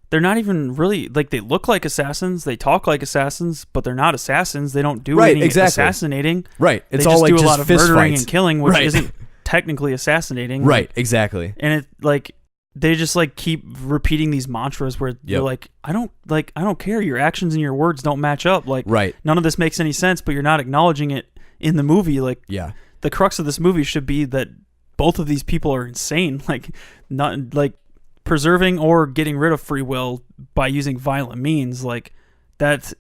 they're not even really like, they look like assassins, they talk like assassins, but they're not assassins. They don't do any assassinating. Right. It's all like just do a lot of murdering and killing, which isn't technically assassinating. Right. Exactly. And it like, they just like keep repeating these mantras where you're like, I don't care. Your actions and your words don't match up. Like, none of this makes any sense, but you're not acknowledging it in the movie. Like, the crux of this movie should be that both of these people are insane. Like, not like preserving or getting rid of free will by using violent means. Like, that's,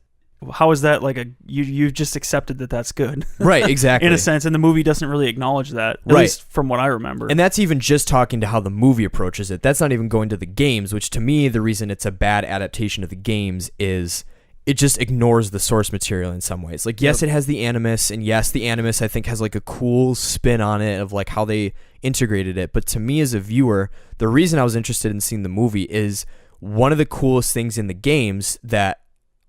how is that like you've just accepted that that's good? Right, exactly. In a sense, and the movie doesn't really acknowledge that, at least from what I remember. And that's even just talking to how the movie approaches it. That's not even going to the games, which to me, the reason it's a bad adaptation of the games is it just ignores the source material in some ways. Like, yes, it has the Animus, and yes, the Animus, I think, has like a cool spin on it of like how they integrated it. But to me as a viewer, the reason I was interested in seeing the movie is one of the coolest things in the games that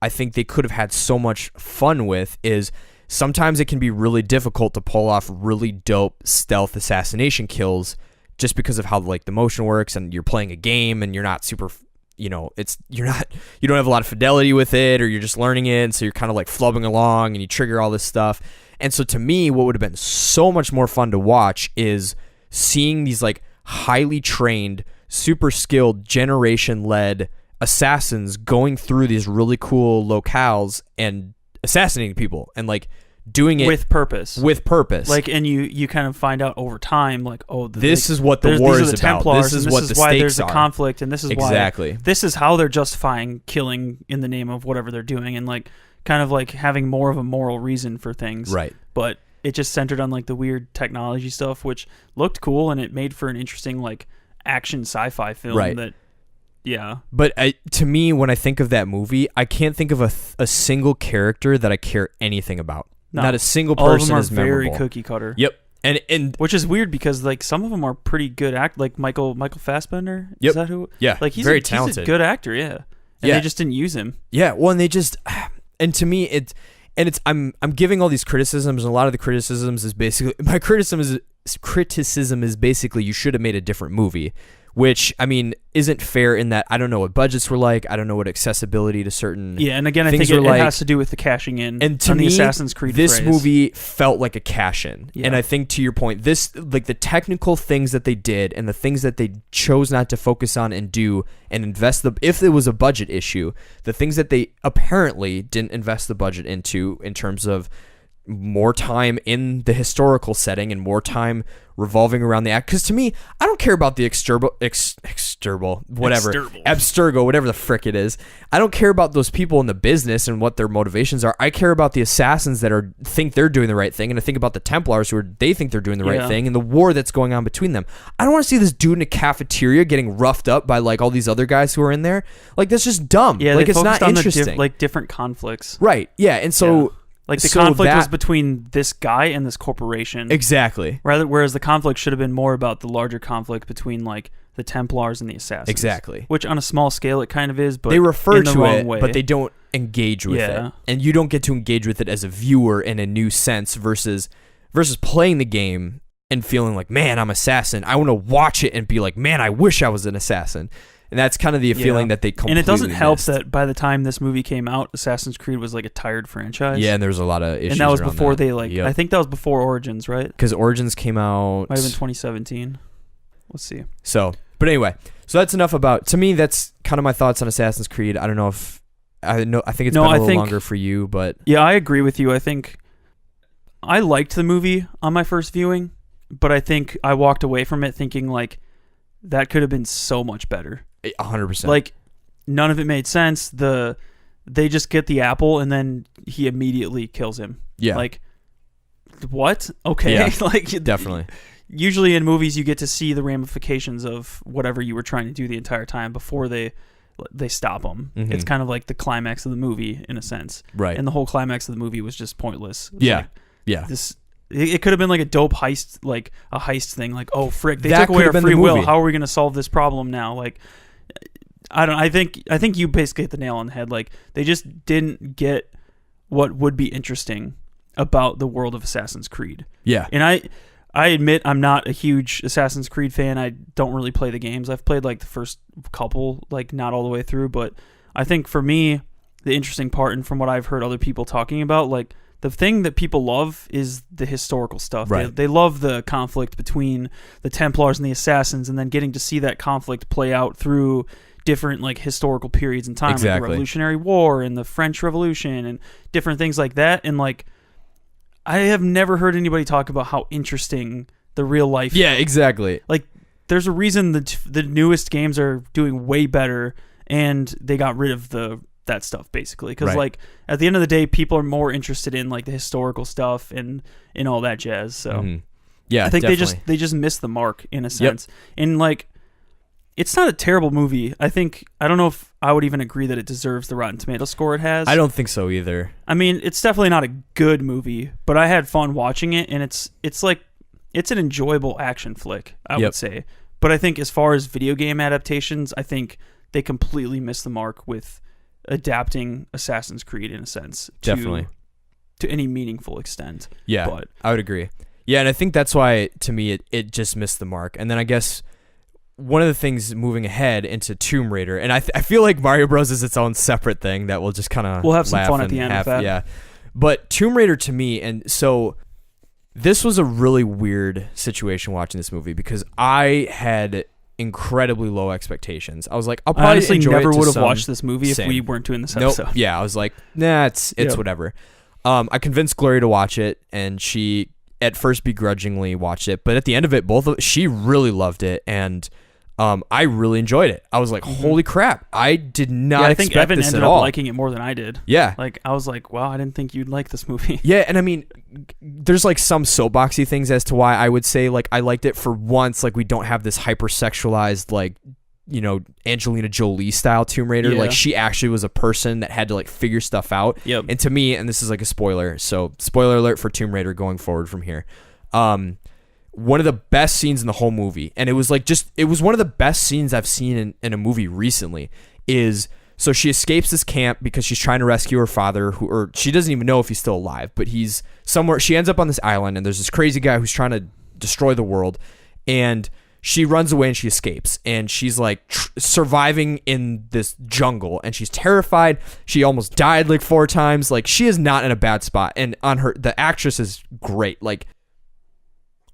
I think they could have had so much fun with is sometimes it can be really difficult to pull off really dope stealth assassination kills just because of how like the motion works, and you're playing a game and you're not super, you don't have a lot of fidelity with it, or you're just learning it, and so you're kind of like flubbing along and you trigger all this stuff. And so to me, what would have been so much more fun to watch is seeing these like highly trained, super skilled, generation-led assassins going through these really cool locales and assassinating people and like doing it with purpose. Like, and you kind of find out over time, like, oh, this is what the war is about. This is what the stakes are. This is why there's a conflict, and this is why this is how they're justifying killing in the name of whatever they're doing, and like kind of like having more of a moral reason for things. Right. But it just centered on like the weird technology stuff, which looked cool, and it made for an interesting like action sci-fi film that Yeah. But to me, when I think of that movie, I can't think of a single character that I care anything about. No. Not a single person is memorable. All of them are very cookie cutter. Yep. And which is weird because like some of them are pretty good like Michael Fassbender. Yep. Is that who? Yeah. Like he's very talented. He's a good actor. Yeah. And they just didn't use him. Yeah. Well, and they just, and to me I'm giving all these criticisms, and a lot of the criticisms is basically my criticism is basically you should have made a different movie. Which, I mean, isn't fair in that I don't know what budgets were like. I don't know what accessibility to certain Yeah, and again, I think it has to do with the cashing in and to on me, the Assassin's Creed this phrase. movie felt like a cash-in. Yeah. And I think, to your point, this like the technical things that they did and the things that they chose not to focus on and do and invest if there was a budget issue, the things that they apparently didn't invest the budget into in terms of more time in the historical setting and more time revolving around the act. Because to me, I don't care about the Abstergo, whatever the frick it is. I don't care about those people in the business and what their motivations are. I care about the assassins that think they're doing the right thing, and I think about the Templars they think they're doing the right thing, and the war that's going on between them. I don't want to see this dude in a cafeteria getting roughed up by like all these other guys who are in there. Like that's just dumb. Yeah, like it's not interesting. The different conflicts. Right. Yeah, and so. Yeah. Like the conflict was between this guy and this corporation. Exactly. Whereas the conflict should have been more about the larger conflict between like the Templars and the Assassins. Exactly. Which on a small scale it kind of is, but they refer to it, way. but they don't engage with it. And you don't get to engage with it as a viewer in a new sense versus playing the game and feeling like, man, I'm assassin. I want to watch it and be like, man, I wish I was an assassin. And that's kind of the feeling that they completely And it doesn't help missed. that by the time this movie came out, Assassin's Creed was like a tired franchise. Yeah, and there was a lot of issues. And that was before they I think that was before Origins, right? Because Origins came out. Might have been 2017. Let's see. So, but anyway, so that's enough about. To me, that's kind of my thoughts on Assassin's Creed. I don't know if I think it's been a little longer for you, but yeah, I agree with you. I think I liked the movie on my first viewing, but I think I walked away from it thinking like that could have been so much better. 100%. Like none of it made sense. They just get the apple and then he immediately kills him. Yeah. Like what? Okay. Yeah, like definitely. Usually in movies you get to see the ramifications of whatever you were trying to do the entire time before they stop them. Mm-hmm. It's kind of like the climax of the movie in a sense. Right. And the whole climax of the movie was just pointless. Yeah. Yeah. It could have been like a dope heist, like a heist thing. Like, oh frick, they took away our free will. How are we going to solve this problem now? Like, I think you basically hit the nail on the head. Like, they just didn't get what would be interesting about the world of Assassin's Creed. Yeah. And I admit I'm not a huge Assassin's Creed fan. I don't really play the games. I've played like the first couple, like not all the way through. But I think for me, the interesting part, and from what I've heard other people talking about, like, the thing that people love is the historical stuff. Right. They love the conflict between the Templars and the Assassins, and then getting to see that conflict play out through different like historical periods in time, exactly. like the Revolutionary War and the French Revolution and different things like that. And like, I have never heard anybody talk about how interesting the real life. Yeah, exactly. Like, there's a reason the newest games are doing way better, and they got rid of that stuff basically because like at the end of the day people are more interested in like the historical stuff and all that jazz. So yeah, I think definitely. they just missed the mark in a sense. And like, it's not a terrible movie. I don't know if I would even agree that it deserves the Rotten Tomatoes score it has. I don't think so either. I mean, it's definitely not a good movie, but I had fun watching it, and it's like it's an enjoyable action flick, I would say. But I think as far as video game adaptations, I think they completely missed the mark with adapting Assassin's Creed in a sense to any meaningful extent. Yeah, but I would agree. Yeah, and I think that's why to me it just missed the mark. And then I guess one of the things moving ahead into Tomb Raider, and I feel like Mario Bros is its own separate thing that we'll just kind of we'll have some fun at the end of that. Yeah, but Tomb Raider to me, and so this was a really weird situation watching this movie because I had incredibly low expectations. I was like, I'll probably honestly enjoy never it would have watched this movie same. if we weren't doing this Nope. episode. Yeah, I was like, nah, it's whatever. I convinced Gloria to watch it, and she at first begrudgingly watched it, but at the end of it, she really loved it, and I really enjoyed it. I was like, holy crap, I did not expect this at all. I think Evan ended up liking it more than I did. Yeah. Like, I was like, wow, I didn't think you'd like this movie. Yeah, and I mean, there's like some soapboxy things as to why I would say like I liked it for once. Like, we don't have this hypersexualized like Angelina Jolie style Tomb Raider. Yeah. Like she actually was a person that had to like figure stuff out. Yep. And to me, and this is like a spoiler, so spoiler alert for Tomb Raider going forward from here. One of the best scenes in the whole movie, and it was one of the best scenes I've seen in a movie recently, is so she escapes this camp because she's trying to rescue her father, or she doesn't even know if he's still alive, but he's somewhere. She ends up on this island, and there's this crazy guy who's trying to destroy the world, and she runs away and she escapes, and she's like surviving in this jungle, and she's terrified. She almost died like 4 times. Like she is not in a bad spot, and the actress is great. Like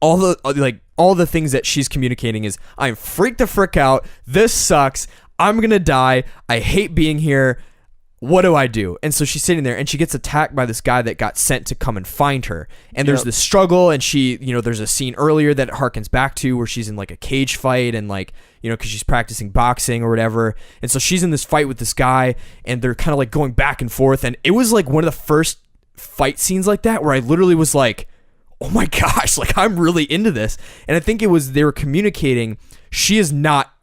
all the things that she's communicating is, I'm freaked the frick out. This sucks. I'm gonna die. I hate being here. What do I do? And so she's sitting there, and she gets attacked by this guy that got sent to come and find her. And there's this struggle, and she, there's a scene earlier that it harkens back to where she's in like a cage fight, and like, because she's practicing boxing or whatever. And so she's in this fight with this guy, and they're kind of like going back and forth. And it was like one of the first fight scenes like that where I literally was like, oh my gosh, like I'm really into this. And I think they were communicating, she is not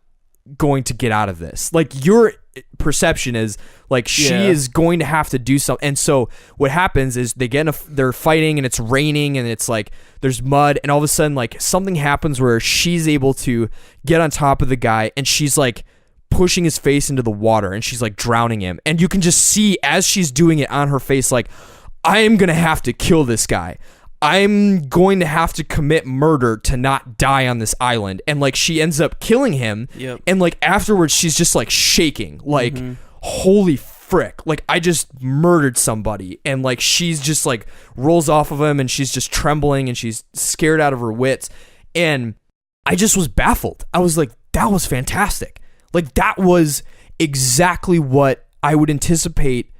going to get out of this. Like your perception is like she is going to have to do something. And so what happens is they're fighting, and it's raining, and it's like there's mud, and all of a sudden like something happens where she's able to get on top of the guy, and she's like pushing his face into the water, and she's like drowning him. And you can just see as she's doing it on her face, like, I am gonna have to kill this guy. I'm going to have to commit murder to not die on this island. And like she ends up killing him. Yep. And like afterwards she's just like shaking, like holy frick, like I just murdered somebody. And like she's just like rolls off of him, and she's just trembling, and she's scared out of her wits. And I just was baffled. I was like, that was fantastic. Like that was exactly what I would anticipate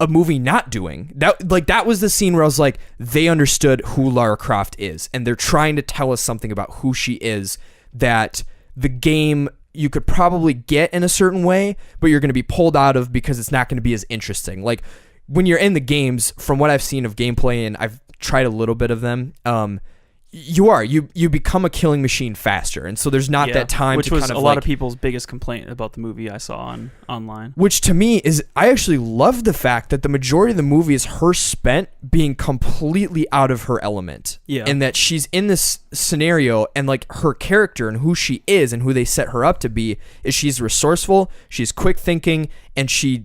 a movie not doing. That was the scene where I was like, they understood who Lara Croft is, and they're trying to tell us something about who she is that the game you could probably get in a certain way, but you're going to be pulled out of because it's not going to be as interesting. Like when you're in the games, from what I've seen of gameplay, and I've tried a little bit of them, you become a killing machine faster, and so there's not that time, which to was kind of a lot like, of people's biggest complaint about the movie I saw online. Which to me is, I actually love the fact that the majority of the movie is her spent being completely out of her element, and that she's in this scenario, and like her character and who she is and who they set her up to be is she's resourceful, she's quick thinking, and she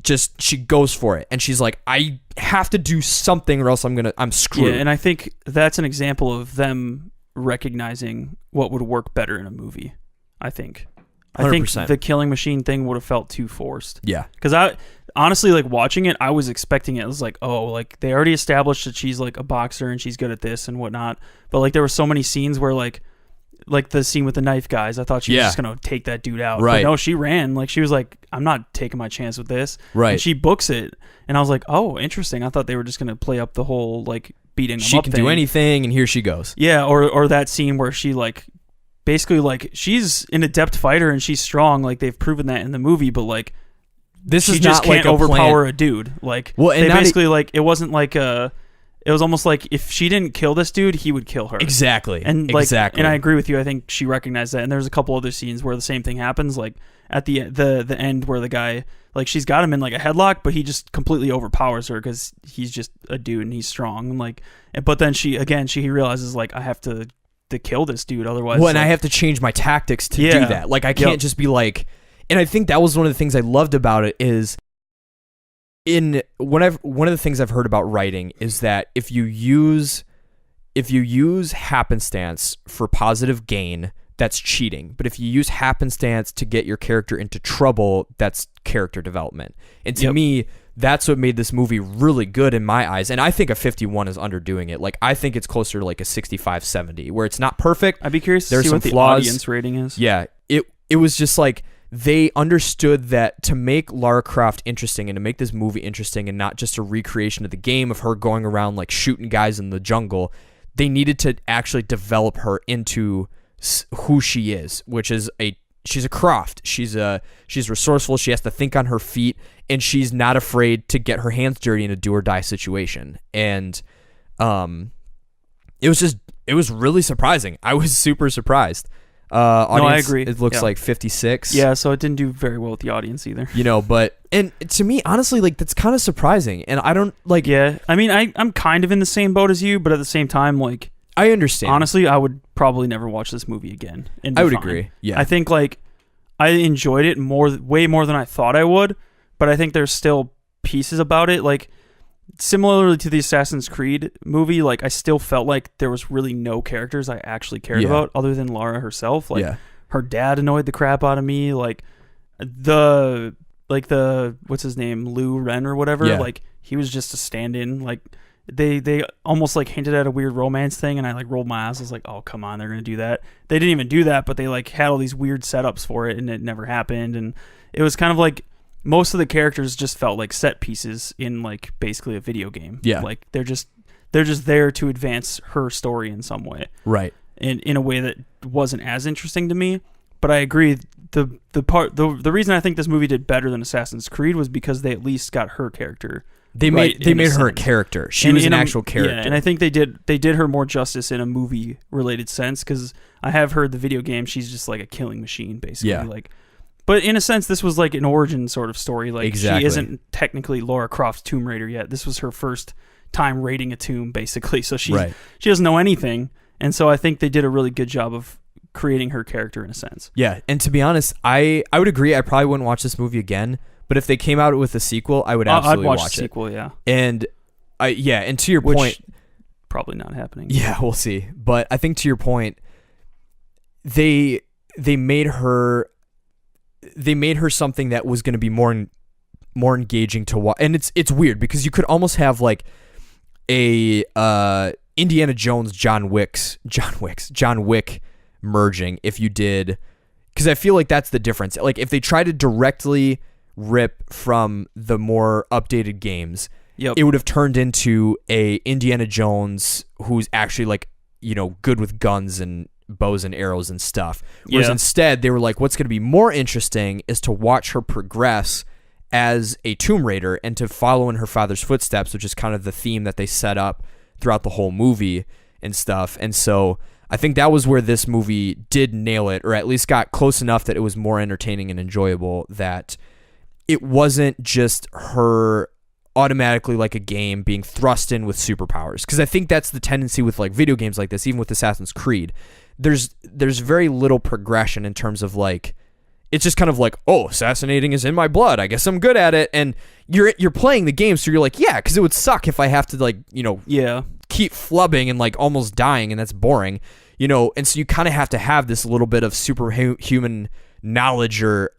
goes for it, and she's like, I have to do something or else I'm screwed. Yeah, and I think that's an example of them recognizing what would work better in a movie. I think 100%. The killing machine thing would have felt too forced. Yeah. Because I honestly, like watching it, I was expecting it. I was like, oh, like they already established that she's like a boxer and she's good at this and whatnot. But like there were so many scenes where like the scene with the knife guys, I thought she was just going to take that dude out. Right. But no, she ran. Like she was like, I'm not taking my chance with this. Right. And she books it. And I was like, oh, interesting. I thought they were just going to play up the whole like beating him up She can thing. do anything, and here she goes. Yeah, or that scene where she like basically like she's an adept fighter and she's strong. Like they've proven that in the movie, but like this is she just not can't like overpower a dude. Like they basically like it wasn't like it was almost like if she didn't kill this dude, he would kill her. Exactly. And like, exactly. And I agree with you. I think she recognized that. And there's a couple other scenes where the same thing happens. Like at the end where the guy, like she's got him in like a headlock, but he just completely overpowers her because he's just a dude and he's strong. And like, but then she realizes like I have to kill this dude otherwise. Well, and like, I have to change my tactics to do that. Like I can't just be like. And I think that was one of the things I loved about it is. One of the things I've heard about writing is that if you use happenstance for positive gain, that's cheating. But if you use happenstance to get your character into trouble, that's character development. And to me, that's what made this movie really good in my eyes. And I think a 51 is underdoing it. Like I think it's closer to like a 65, 70, where it's not perfect. I'd be curious to see what the audience rating is. Yeah, it was just like. They understood that to make Lara Croft interesting and to make this movie interesting and not just a recreation of the game of her going around like shooting guys in the jungle, they needed to actually develop her into who she is, which is she's a Croft. She's resourceful. She has to think on her feet, and she's not afraid to get her hands dirty in a do or die situation. And it was really surprising. I was super surprised. Audience, no, I agree. It looks like 56. Yeah, so it didn't do very well with the audience either. But and to me, honestly, like that's kind of surprising. And I don't like. Yeah, I mean, I'm kind of in the same boat as you, but at the same time, like I understand. Honestly, I would probably never watch this movie again. I would agree. Yeah, I think like I enjoyed it way more than I thought I would, but I think there's still pieces about it like. Similarly to the Assassin's Creed movie, like I still felt like there was really no characters I actually cared about other than Lara herself. Like her dad annoyed the crap out of me. Like the what's his name, Lou Ren or whatever. Yeah. Like he was just a stand-in. Like they almost like hinted at a weird romance thing, and I like rolled my eyes. I was like, oh come on, they're gonna do that. They didn't even do that, but they like had all these weird setups for it, and it never happened. And it was kind of like. Most of the characters just felt like set pieces in like basically a video game. Yeah, like they're just there to advance her story in some way, right? And in a way that wasn't as interesting to me. But I agree. The reason I think this movie did better than Assassin's Creed was because they at least got her character. They made her a character. She was an actual character. Yeah, and I think they did her more justice in a movie related sense because I have heard the video game. She's just like a killing machine, basically. Yeah. Like. But in a sense, this was like an origin sort of story. Like she isn't technically Lara Croft's Tomb Raider yet. This was her first time raiding a tomb, basically. So she doesn't know anything, and so I think they did a really good job of creating her character in a sense. Yeah, and to be honest, I would agree. I probably wouldn't watch this movie again. But if they came out with a sequel, I would absolutely watch the sequel. Yeah, and and to your point, probably not happening. Yeah, we'll see. But I think to your point, they made her. They made her something that was going to be more engaging to watch, and it's weird because you could almost have like a Indiana Jones John Wick merging if you did, because I feel like that's the difference. Like if they try to directly rip from the more updated games, it would have turned into a Indiana Jones who's actually like good with guns and bows and arrows and stuff. Whereas instead they were like, what's going to be more interesting is to watch her progress as a Tomb Raider and to follow in her father's footsteps, which is kind of the theme that they set up throughout the whole movie and stuff. And so I think that was where this movie did nail it, or at least got close enough that it was more entertaining and enjoyable, that it wasn't just her automatically like a game being thrust in with superpowers. Because I think that's the tendency with like video games like this, even with Assassin's Creed. There's very little progression in terms of like, it's just kind of like, oh, assassinating is in my blood, I guess I'm good at it. And you're playing the game, so you're like, yeah, because it would suck if I have to like keep flubbing and like almost dying, and that's boring, and so you kind of have to have this little bit of superhuman knowledge or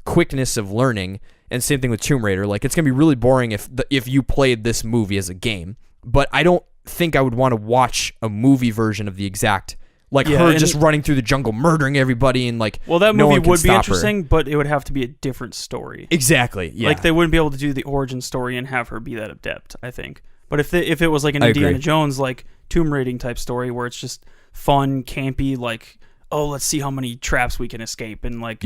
quickness of learning. And same thing with Tomb Raider. Like, it's gonna be really boring if you played this movie as a game, but I don't think I would want to watch a movie version of the exact. Like her just running through the jungle, murdering everybody, and like, well, that movie would be interesting, but it would have to be a different story. Exactly. Yeah. Like they wouldn't be able to do the origin story and have her be that adept, I think. But if it was like an Indiana Jones like tomb raiding type story where it's just fun, campy, like, oh, let's see how many traps we can escape, and like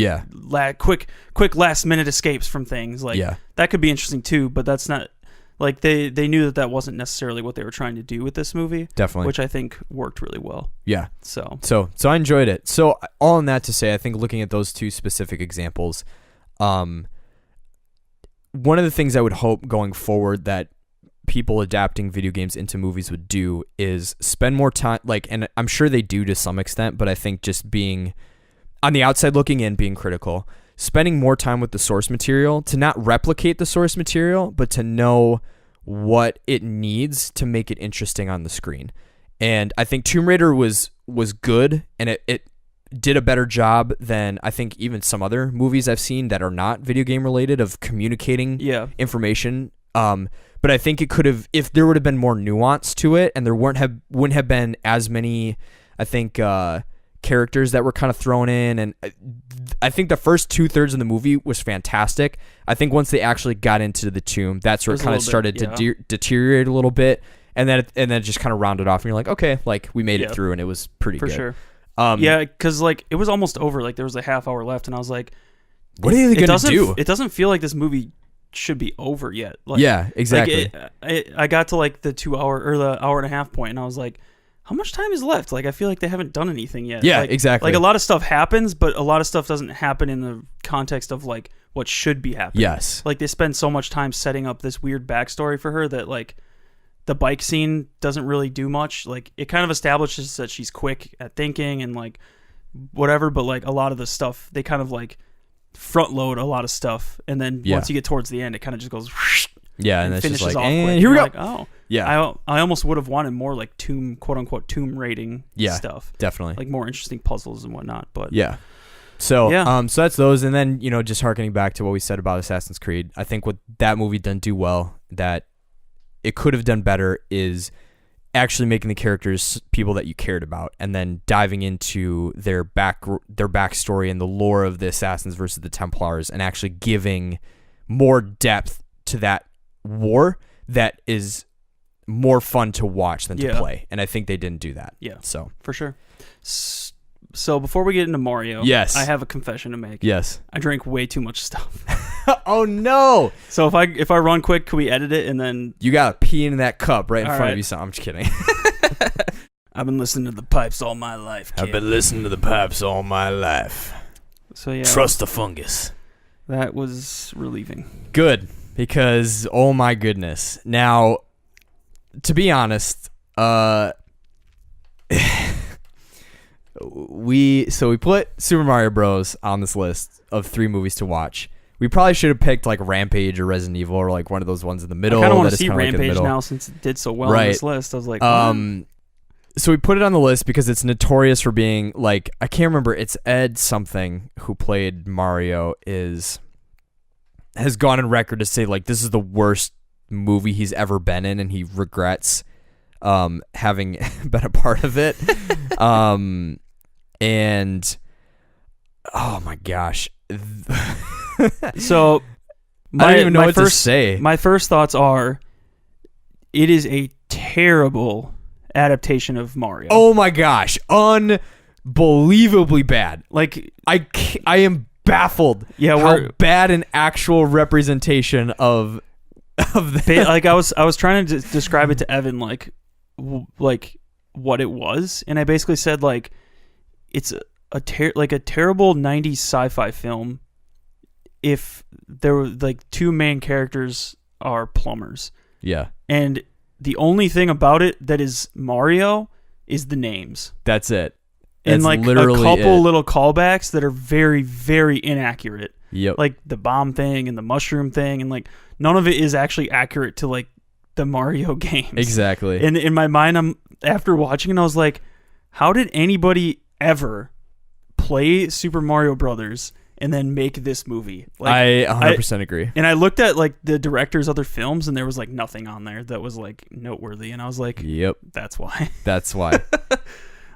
quick last minute escapes from things, like that could be interesting too. But that's not. Like they knew that wasn't necessarily what they were trying to do with this movie. Definitely. Which I think worked really well. Yeah. So I enjoyed it. So all in that to say, I think looking at those two specific examples, one of the things I would hope going forward that people adapting video games into movies would do is spend more time, like, and I'm sure they do to some extent, but I think just being on the outside looking in, being critical, spending more time with the source material to not replicate the source material, but to know what it needs to make it interesting on the screen. And I think Tomb Raider was good, and it did a better job than I think even some other movies I've seen that are not video game related of communicating information. But I think it could have, if there would have been more nuance to it, and there wouldn't have been as many, I think, characters that were kind of thrown in, and I think the first 2/3 of the movie was fantastic. I think once they actually got into the tomb, that's where it kind of started to deteriorate a little bit, and then it just kind of rounded off, and you're like, okay, like we made it through, and it was pretty good. For sure. Because like it was almost over. Like there was a half hour left, and I was like, what are they gonna do? It doesn't feel like this movie should be over yet. Like, yeah, exactly. Like I got to like the 2 hour or the hour and a half point, and I was like, how much time is left? Like, I feel like they haven't done anything yet. Yeah, like, exactly. Like, a lot of stuff happens, but a lot of stuff doesn't happen in the context of, like, what should be happening. Yes. Like, they spend so much time setting up this weird backstory for her that, like, the bike scene doesn't really do much. Like, it kind of establishes that she's quick at thinking and, like, whatever, but, like, a lot of the stuff, they kind of, like, front load a lot of stuff, and then once you get towards the end, it kind of just goes... Yeah, and it it's finishes just like, off quick. and here we go. Like, oh, yeah. I almost would have wanted more like quote unquote tomb raiding stuff. Definitely, like more interesting puzzles and whatnot. But yeah. So so that's those, and then just harkening back to what we said about Assassin's Creed, I think what that movie didn't do well, that it could have done better, is actually making the characters people that you cared about, and then diving into their backstory and the lore of the Assassins versus the Templars, and actually giving more depth to that war that is more fun to watch than to play. And I think they didn't do that. Yeah. So for sure. So before we get into Mario, I have a confession to make. Yes. I drank way too much stuff. Oh no. So if I run quick, can we edit it and then you gotta pee in that cup right in front of you? So I'm just kidding. I've been listening to the pipes all my life, kid. I've been listening to the pipes all my life. So yeah. Trust the fungus. That was relieving. Good. Because, oh my goodness. Now, to be honest, we put Super Mario Bros. On this list of 3 movies to watch. We probably should have picked like Rampage or Resident Evil or like one of those ones in the middle. I kind of want to see Rampage now since it did so well on this list. I was like, so we put it on the list because it's notorious for being like, I can't remember, it's Ed something who played Mario has gone on record to say like this is the worst movie he's ever been in, and he regrets having been a part of it. And oh my gosh. So I don't even know what to say. My first thoughts are, it is a terrible adaptation of Mario. Oh my gosh, unbelievably bad. Like I am baffled. Yeah, how bad an actual representation of that. Like I was trying to describe it to Evan like what it was, and I basically said like it's a terrible 90s sci-fi film if there were like 2 main characters are plumbers. Yeah. And the only thing about it that is Mario is the names. That's it. And like a couple little callbacks that are very, very inaccurate. Yep. Like the bomb thing and the mushroom thing, and like none of it is actually accurate to like the Mario games. Exactly. And in my mind, after watching it, I was like, how did anybody ever play Super Mario Brothers and then make this movie? Like, I 100% agree. And I looked at like the director's other films, and there was like nothing on there that was like noteworthy, and I was like, yep, that's why. That's why.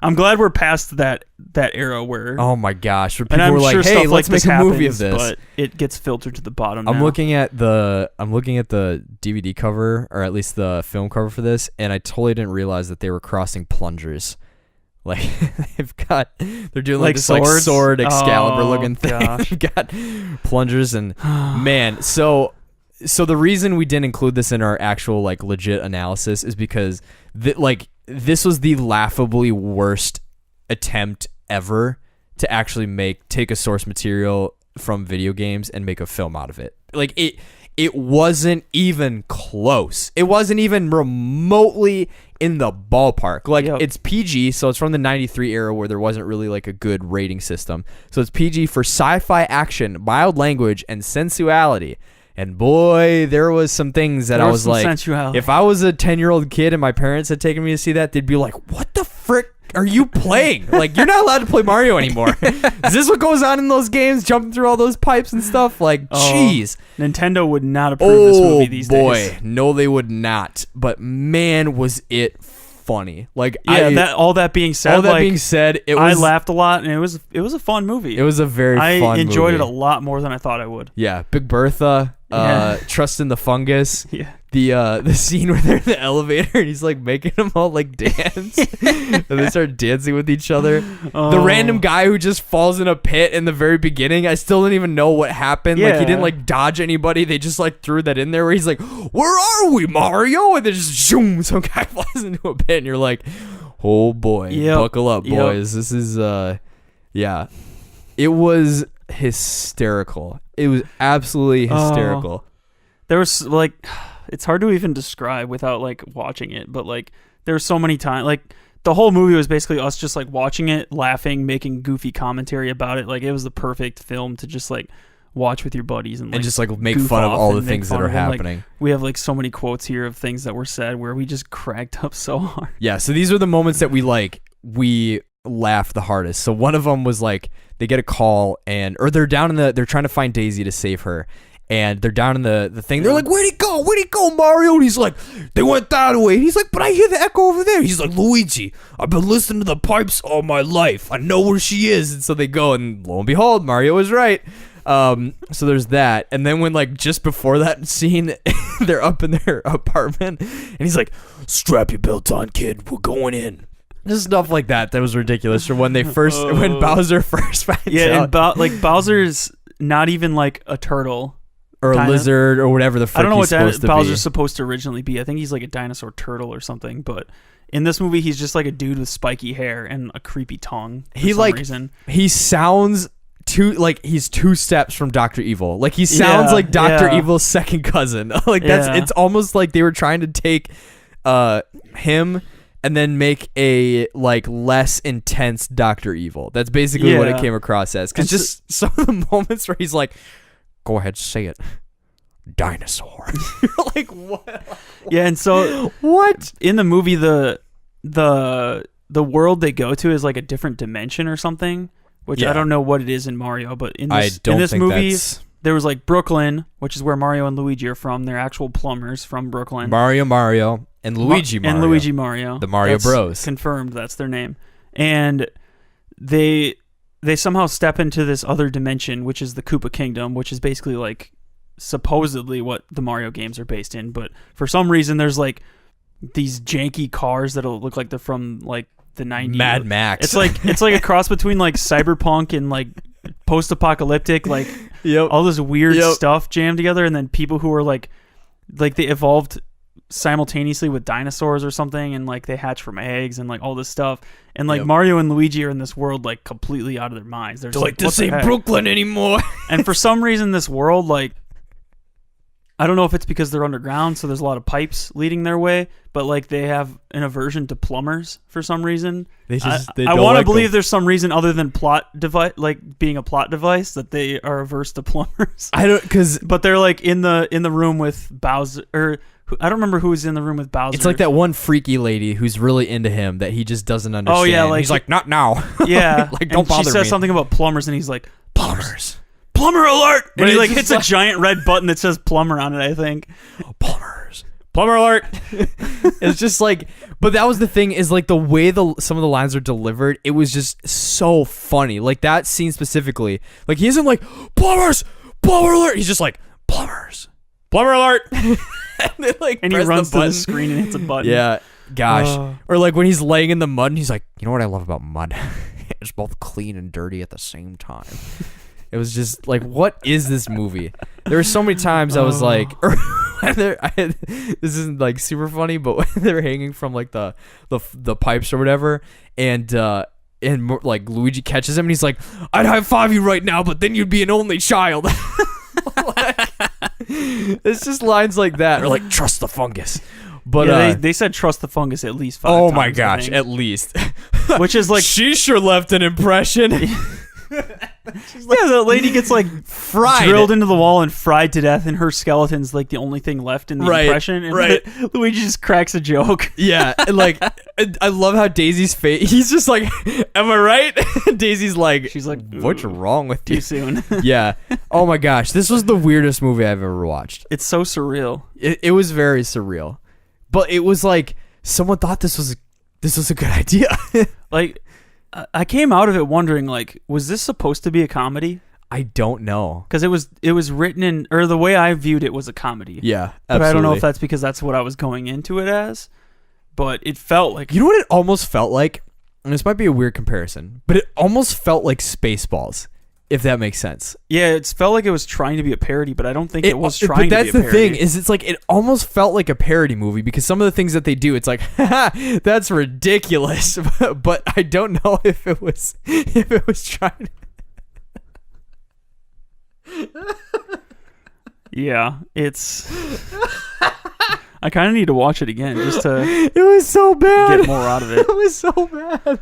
I'm glad we're past that era where, oh my gosh, where people were like, hey, let's make a movie of this, but it gets filtered to the bottom. I'm looking at the DVD cover, or at least the film cover for this, and I totally didn't realize that they were crossing plungers. Like they're doing like this like sword Excalibur looking thing. They've got plungers, and man, so the reason we didn't include this in our actual like legit analysis is because this was the laughably worst attempt ever to actually take a source material from video games and make a film out of it. Like it wasn't even close. It wasn't even remotely in the ballpark. Like, it's PG, so it's from the 93 era where there wasn't really like a good rating system. So it's PG for sci-fi action, mild language, and sensuality. And boy, there was some things that I was like, sensuality. If I was a 10-year-old kid and my parents had taken me to see that, they'd be like, what the frick are you playing? Like, you're not allowed to play Mario anymore. Is this what goes on in those games, jumping through all those pipes and stuff? Like, jeez. Nintendo would not approve this movie these days. No, they would not. But man, was it funny. Like, all that being said, I laughed a lot, and it was a fun movie. It was a very fun movie. I enjoyed it a lot more than I thought I would. Yeah, Big Bertha, Trust in the Fungus. Yeah. The scene where they're in the elevator and he's like making them all like dance and they start dancing with each other. The random guy who just falls in a pit in the very beginning, I still don't even know what happened. Like, he didn't like dodge anybody. They just like threw that in there where he's like, where are we, Mario? And then just zoom, some guy flies into a pit and you're like, Oh boy, buckle up, boys. This is yeah. It was hysterical. It was absolutely hysterical. There was like, it's hard to even describe without like watching it, but like there were so many times, like the whole movie was basically us just like watching it, laughing, making goofy commentary about it. Like it was the perfect film to just like watch with your buddies and just like make fun of all the things that are happening. Like, we have like so many quotes here of things that were said where we just cracked up so hard. Yeah, so these are the moments that we laughed the hardest. So one of them was like they get a call or they're trying to find Daisy to save her. And they're down in the thing. They're like, where'd he go? Where'd he go, Mario? And he's like, they went that way. He's like, but I hear the echo over there. He's like, Luigi, I've been listening to the pipes all my life. I know where she is. And so they go, and lo and behold, Mario was right. So there's that. And then when like just before that scene, they're up in their apartment, and he's like, strap your belt on, kid. We're going in. Just stuff like that. That was ridiculous. From when when Bowser first finds out. Yeah, and Bowser's not even like a turtle. Or a lizard, or whatever the frick he's supposed to be. Bowser's supposed to originally be. I think he's like a dinosaur turtle or something. But in this movie, he's just like a dude with spiky hair and a creepy tongue. For some reason. He sounds he's 2 steps from Dr. Evil. Like he sounds like Dr. Evil's second cousin. It's almost like they were trying to take him and then make a like less intense Dr. Evil. That's basically what it came across as. Because just some of the moments where he's like, go ahead, say it. Dinosaur. You're like, what? Yeah, and so what? In the movie, the world they go to is like a different dimension or something, which I don't know what it is in Mario, but in this movie, there was like Brooklyn, which is where Mario and Luigi are from. They're actual plumbers from Brooklyn. Mario, and Luigi Mario. And Luigi Mario. The Mario Bros. Confirmed, that's their name. And they somehow step into this other dimension, which is the Koopa Kingdom, which is basically like supposedly what the Mario games are based in. But for some reason, there's like these janky cars that'll look like they're from like the 90s. Mad Max. It's like a cross between like cyberpunk and like post-apocalyptic, like all this weird stuff jammed together. And then people who are like they evolved simultaneously with dinosaurs or something, and like they hatch from eggs and like all this stuff, and like Mario and Luigi are in this world like completely out of their minds. They're like, this ain't Brooklyn anymore. And for some reason this world, like, I don't know if it's because they're underground, so there's a lot of pipes leading their way, but like they have an aversion to plumbers for some reason. I want to believe there's some reason other than plot device, like being a plot device, that they are averse to plumbers. But they're like in the room with Bowser, or I don't remember who was in the room with Bowser. It's like that one freaky lady who's really into him that he just doesn't understand. Oh yeah, like he's like, not now. Yeah, like don't bother me. She says something about plumbers, and he's like, plumbers. Plumber alert! And he like hits a giant red button that says plumber on it, I think. Plumbers. Plumber alert! It's just like, but that was the thing, is like the way some of the lines are delivered, it was just so funny. Like that scene specifically. Like he isn't like, plumbers! Plumber alert! He's just like, plumbers. Plumber alert! And he runs to the screen and hits a button. Yeah, gosh. Or like when he's laying in the mud and he's like, you know what I love about mud? It's both clean and dirty at the same time. It was just like, what is this movie? There were so many times I was like, this isn't like super funny, but when they're hanging from like the pipes or whatever, and like Luigi catches him and he's like, I'd high five you right now, but then you'd be an only child. It's just lines like that, or like, trust the fungus. But yeah, they said trust the fungus at least 5 times. Oh my gosh, at least. Which is like, she sure left an impression. The lady gets like drilled into the wall and fried to death, and her skeleton's like the only thing left in the impression. And Luigi just cracks a joke. Yeah, and like I love how Daisy's face. He's just like, "Am I right?" Daisy's like, she's like, "What's wrong with you?" Too soon. Yeah. Oh my gosh, this was the weirdest movie I've ever watched. It's so surreal. It was very surreal, but it was like someone thought this was a good idea. Like, I came out of it wondering, like, was this supposed to be a comedy? I don't know. Because it was written in, or the way I viewed it was a comedy. Yeah, absolutely. But I don't know if that's because that's what I was going into it as. But it felt like... You know what it almost felt like? And this might be a weird comparison, but it almost felt like Spaceballs. if that makes sense. Yeah, it felt like it was trying to be a parody, but I don't think it was trying to be a parody. But that's the thing, is it's like it almost felt like a parody movie because some of the things that they do, it's like, haha, that's ridiculous. But I don't know if it was trying to... Yeah, it's... I kind of need to watch it again just to... It was so bad. Get more out of it. It was so bad.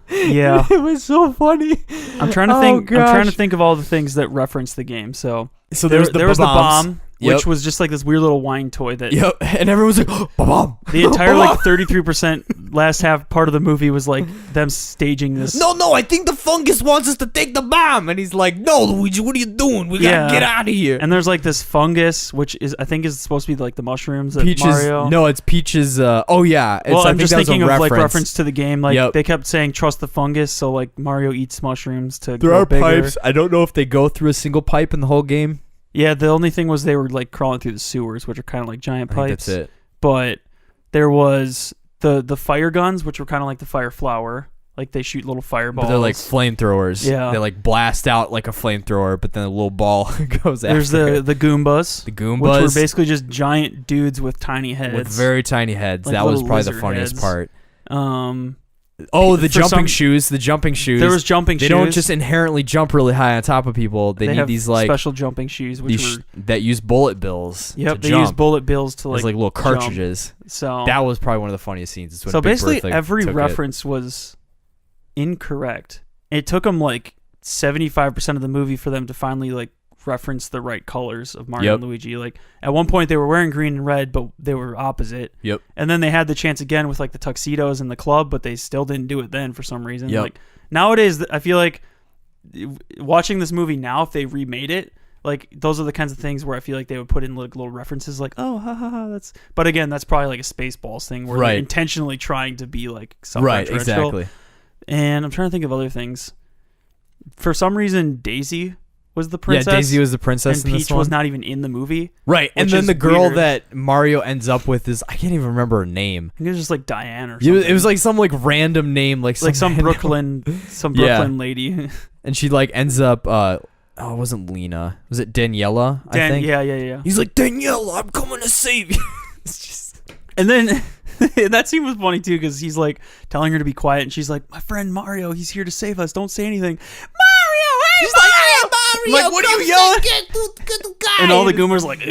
Yeah, it was so funny. I'm trying to think. I'm trying to think of all the things that reference the game. So there was the bomb, which was just like this weird little wine toy that. Yep, and everyone was like, oh, bomb. The entire like 33% last half part of the movie was like them staging this. No, I think the fungus wants us to take the bomb, and he's like, no, Luigi, what are you doing? We gotta get out of here. And there's like this fungus, which I think is supposed to be like the mushrooms that Peach's, Mario. No, it's Peach's. Oh yeah. I'm just thinking of like reference to the game. Like they kept saying trust the fungus, so like Mario eats mushrooms to. There grow are bigger. pipes. I don't know if they go through a single pipe in the whole game. Yeah, the only thing was they were like crawling through the sewers, which are kind of like giant pipes. That's it. But there was the fire guns, which were kind of like the fire flower. Like they shoot little fireballs. But they're like flamethrowers. Yeah. They like blast out like a flamethrower, but then a little ball goes after. There's the Goombas. The Goombas. Which were basically just giant dudes with tiny heads. With very tiny heads. Like that was probably the heads. funniest part. The jumping shoes. The jumping shoes. There was jumping shoes. They don't just inherently jump really high on top of people. They need these like special jumping shoes, that use bullet bills. Yep, they jump. use bullet bills to like. It's like little cartridges. Jump. So that was probably one of the funniest scenes. So basically, every reference was incorrect. It took them like 75% of the movie for them to finally like reference the right colors of Mario and Luigi. Like at one point they were wearing green and red, but they were opposite. Yep. And then they had the chance again with like the tuxedos and the club, but they still didn't do it then for some reason. Yep. Like nowadays, I feel like watching this movie now, if they remade it, like those are the kinds of things where I feel like they would put in like little references, like oh ha ha ha. That's. But again, that's probably like a Spaceballs thing where they're intentionally trying to be like right, exactly. And I'm trying to think of other things. For some reason, Daisy was the princess. Yeah, Daisy was the princess and in this Peach one. was not even in the movie. Right, and then the girl weird. that Mario ends up with is, I can't even remember her name. I think it was just like Diane or something. It was like some like random name, like some Brooklyn lady. And she like ends up, it wasn't Lena. Was it Daniela, I think? Yeah. He's like, Daniela, I'm coming to save you. It's just... And then... that scene was funny too because he's like telling her to be quiet and she's like, my friend Mario, he's here to save us, don't say anything. Mario, hey, he's like, hey, Mario, like, what are you yelling? And all the Goomers like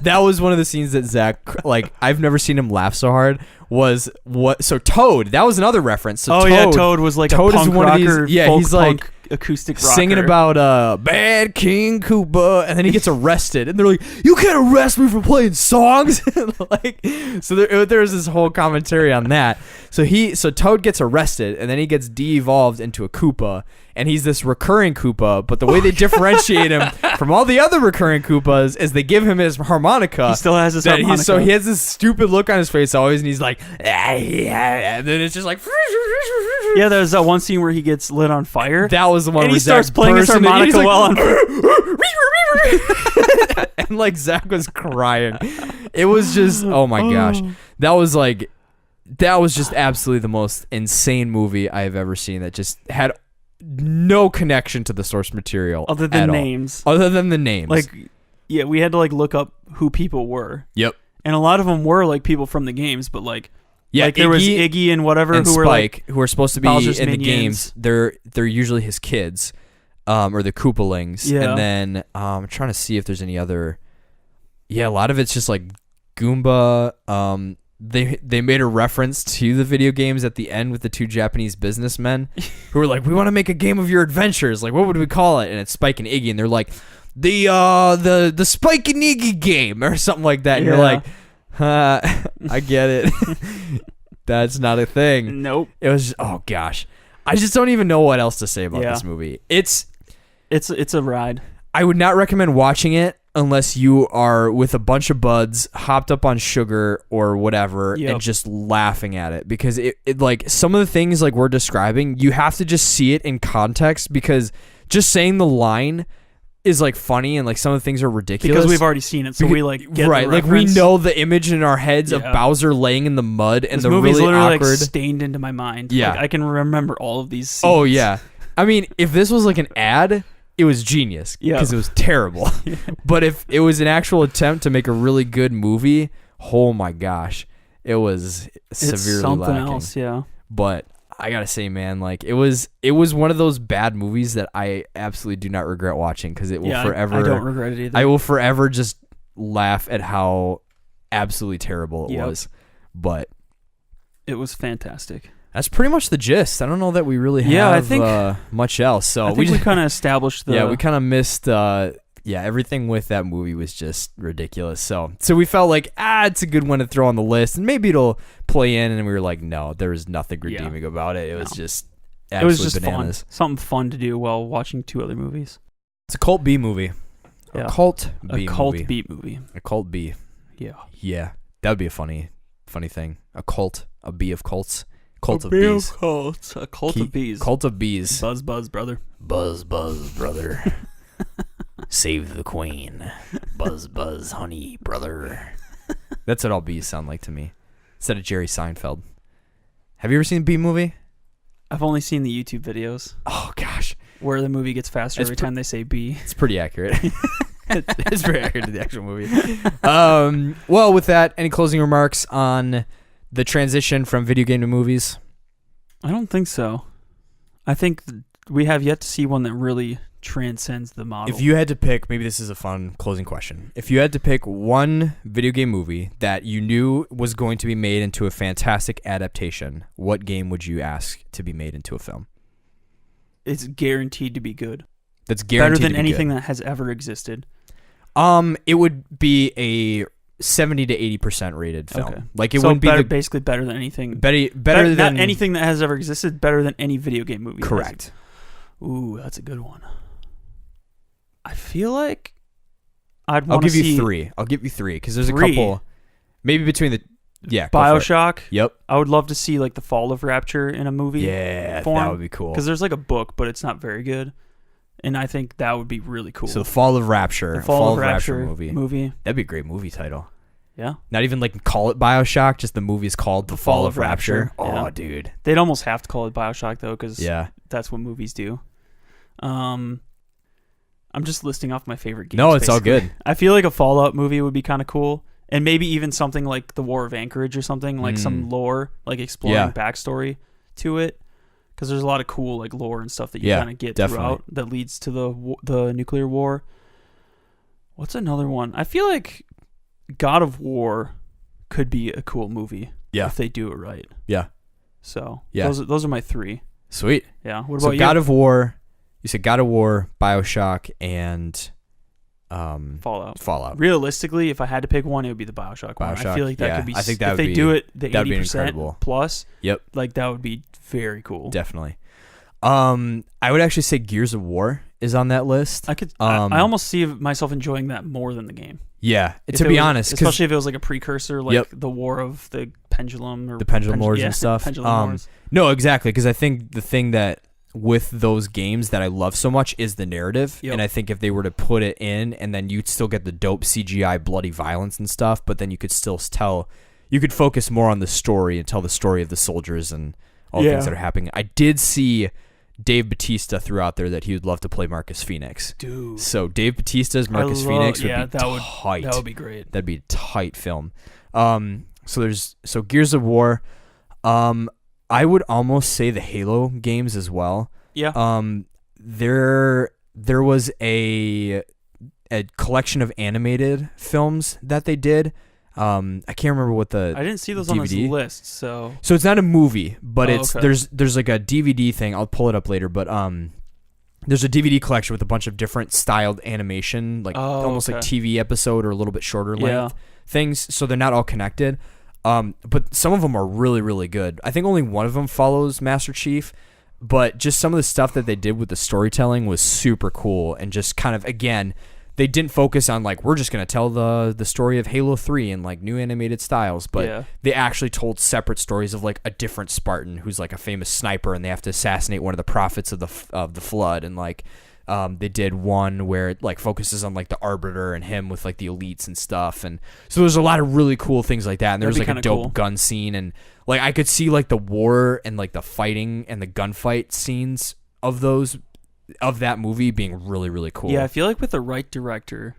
that was one of the scenes that Zach, like, I've never seen him laugh so hard. Was what? So Toad, that was another reference. So Toad was like Toad a punk is one rocker, of these, he's like acoustic rocker. Singing about Bad King Koopa, and then he gets arrested, and they're like, you can't arrest me for playing songs. Like, so there's this whole commentary on that. So Toad gets arrested, and then he gets de-evolved into a Koopa, and he's this recurring Koopa, but the way they differentiate him from all the other recurring Koopas is they give him his harmonica. He still has his harmonica. So he has this stupid look on his face always, and he's like, and then it's just like... Yeah, there's that one scene where he gets lit on fire. That was the one and where he starts playing his harmonica while on and like Zach was crying. It was just, oh my gosh. That was just absolutely the most insane movie I have ever seen that just had no connection to the source material other than names. Other than the names. Like, yeah, we had to like look up who people were. Yep. And a lot of them were like people from the games, but like, yeah, like there was Iggy and whatever and who Spike, were like who are supposed to be Bowser's in the minions. games. They're usually his kids, or the Koopalings. Yeah. And then I'm trying to see if there's any other. Yeah, a lot of it's just like Goomba. They made a reference to the video games at the end with the two Japanese businessmen who were like, we want to make a game of your adventures. Like, what would we call it? And it's Spike and Iggy, and they're like, the Spike and Iggy game or something like that. And you're like, I get it. That's not a thing. Nope. It was, oh gosh. I just don't even know what else to say about this movie. It's a ride. I would not recommend watching it unless you are with a bunch of buds, hopped up on sugar or whatever, and just laughing at it. Because it like some of the things like we're describing, you have to just see it in context, because just saying the line is like funny and like some of the things are ridiculous. Because we've already seen it, so we like get right. The like we know the image in our heads of Bowser laying in the mud and this the movie's really literally awkward. like stained into my mind. Yeah, like, I can remember all of these scenes. Oh yeah. I mean, if this was like an ad, it was genius because it was terrible. But if it was an actual attempt to make a really good movie, oh my gosh, it was severely something lacking. else, yeah. But I gotta say, man, like it was one of those bad movies that I absolutely do not regret watching because it will forever. I don't regret it either. I will forever just laugh at how absolutely terrible it was. But it was fantastic. That's pretty much the gist. I don't know that we really have I think, much else. So I think we kind of established the... Yeah, we kind of missed... everything with that movie was just ridiculous. So we felt like, it's a good one to throw on the list, and maybe it'll play in, and we were like, no, there was nothing redeeming about it. It was just bananas. Fun. Something fun to do while watching two other movies. It's a cult B movie. Yeah. A cult B movie. A cult B. Yeah. Yeah. That would be a funny thing. A B of cults. Cult of bees. A cult of bees. Cult of bees. Buzz, brother. Buzz, brother. Save the queen. Buzz, honey, brother. That's what all bees sound like to me. Instead of Jerry Seinfeld. Have you ever seen the Bee movie? I've only seen the YouTube videos. Oh, gosh. Where the movie gets faster every time they say bee. It's pretty accurate. It's pretty accurate to the actual movie. Well, with that, any closing remarks on the transition from video game to movies? I don't think so. I think we have yet to see one that really transcends the model. If you had to pick, maybe this is a fun closing question. If you had to pick one video game movie that you knew was going to be made into a fantastic adaptation, what game would you ask to be made into a film? It's guaranteed to be good. That's guaranteed better than to be anything good. that has ever existed. It would be a 70 to 80% rated film. Okay. Like it wouldn't be basically better than anything. Better than not anything that has ever existed. Better than any video game movie. Correct. Ooh, that's a good one. I feel like I'll give you three because there's a couple. Maybe between the Bioshock. Yep. I would love to see like the Fall of Rapture in a movie. Yeah, form, that would be cool. Because there's like a book, but it's not very good. And I think that would be really cool. So the Fall of Rapture. The Fall of Rapture movie. That'd be a great movie title. Yeah. Not even like call it Bioshock, just the movie's called The Fall of Rapture. Yeah. Oh, dude. They'd almost have to call it Bioshock though, because that's what movies do. I'm just listing off my favorite games. No, it's basically. all good. I feel like a Fallout movie would be kind of cool. And maybe even something like The War of Anchorage or something, like some lore, like exploring backstory to it. Because there's a lot of cool like lore and stuff that you kind of get throughout that leads to the nuclear war. What's another one? I feel like God of War could be a cool movie if they do it right. Yeah. So those are my three. Sweet. Yeah. What about you? God of War. You said God of War, Bioshock, and Fallout. Realistically, if I had to pick one, it would be the Bioshock one. I feel like that could be. I think that if they do it, the 80% plus. Yep. Like that would be very cool. Definitely. I would actually say Gears of War is on that list. I could. I almost see myself enjoying that more than the game. Yeah. To be honest, especially if it was like a precursor, like the War of the Pendulum or the Pendulum Wars and stuff. Pendulum Wars. No, exactly, because I think the thing that with those games that I love so much is the narrative. And I think if they were to put it in and then you'd still get the dope CGI bloody violence and stuff, but then you could still you could focus more on the story and tell the story of the soldiers and all the things that are happening. I did see Dave Bautista threw out there that he would love to play Marcus Phoenix. Dude. So Dave Bautista's Marcus Phoenix would be tight. That would be great. That'd be a tight film. So Gears of War. I would almost say the Halo games as well. Yeah. There was a collection of animated films that they did. I can't remember what I didn't see those DVD. on this list, so it's not a movie, but there's like a DVD thing. I'll pull it up later, but there's a DVD collection with a bunch of different styled animation, like almost like TV episode or a little bit shorter length things. So they're not all connected. But some of them are really, really good. I think only one of them follows Master Chief, but just some of the stuff that they did with the storytelling was super cool. And just kind of, again, they didn't focus on like, we're just going to tell the story of Halo 3 in like new animated styles, but they actually told separate stories of like a different Spartan who's like a famous sniper and they have to assassinate one of the prophets of the flood. And like, they did one where it like focuses on like the Arbiter and him with like the elites and stuff, and so there's a lot of really cool things like that. And there was like a dope gun scene, and like I could see like the war and like the fighting and the gunfight scenes of that movie being really, really cool. Yeah, I feel like with the right director,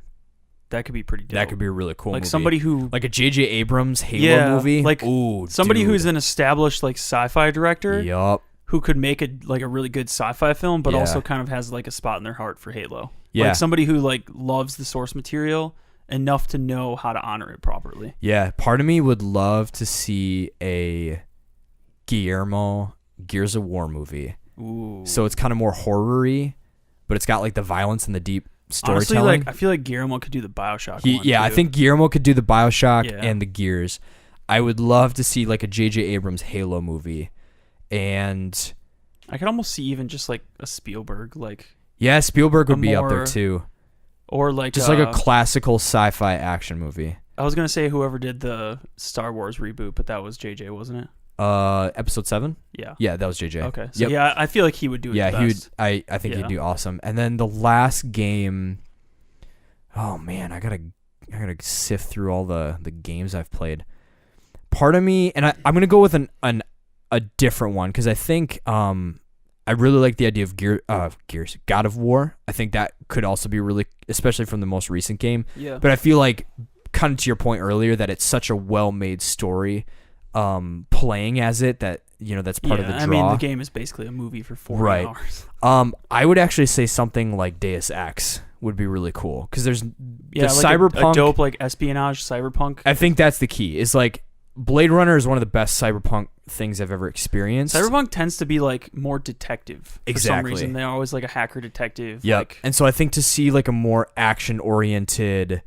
that could be pretty dope. That could be a really cool like movie. Somebody who... Like a J.J. Abrams Halo movie. Like ooh, somebody dude. who's an established like sci-fi director. Yup. Who could make a really good sci-fi film, but also kind of has like a spot in their heart for Halo. Yeah. Like somebody who like loves the source material enough to know how to honor it properly. Yeah. Part of me would love to see a Guillermo Gears of War movie. Ooh. So it's kind of more horror-y, but it's got like the violence and the deep storytelling. Honestly, like I feel like Guillermo could do the Bioshock one. Yeah, too. I think Guillermo could do the Bioshock and the Gears. I would love to see like a J.J. Abrams Halo movie. And I could almost see even just like a Spielberg, like Spielberg would be up there too, or like just like a classical sci-fi action movie. I was gonna say whoever did the Star Wars reboot, but that was JJ, wasn't it? Episode 7. Yeah, that was JJ. Okay, so yeah, I feel like he would do it. Yeah, the he would. best. I think he'd do awesome. And then the last game. Oh man, I gotta sift through all the games I've played. Part of me, and I'm gonna go with a different one because I think I really like the idea of Gears, God of War. I think that could also be really, especially from the most recent game. Yeah. But I feel like, kind of to your point earlier, that it's such a well-made story, playing as it that that's part of the draw. I mean, the game is basically a movie for 4 hours. I would actually say something like Deus Ex would be really cool because there's the like cyberpunk, a dope like espionage cyberpunk. I think that's the key. Is like Blade Runner is one of the best cyberpunk things I've ever experienced. Cyberpunk tends to be like more detective. Exactly. For some reason, they're always like a hacker detective. Yep. Like, and so I think to see like a more action oriented,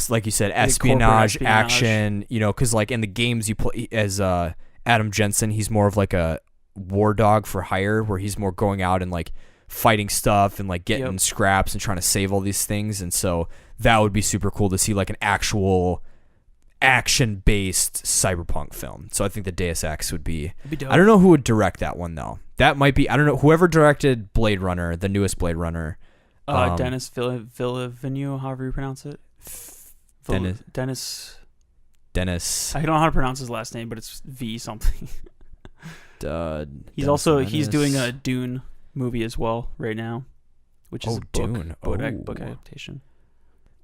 like you said, espionage action. Because like in the games you play as Adam Jensen, he's more of like a war dog for hire, where he's more going out and like fighting stuff and like getting scraps and trying to save all these things. And so that would be super cool to see like an actual action-based cyberpunk film. So I think the Deus Ex would be dope. I don't know who would direct that one though. That might be, I don't know, whoever directed Blade Runner, the newest Blade Runner. Dennis Villeneuve, however you pronounce it. Dennis. I don't know how to pronounce his last name, but it's V something. He's doing a Dune movie as well right now, which is a book adaptation.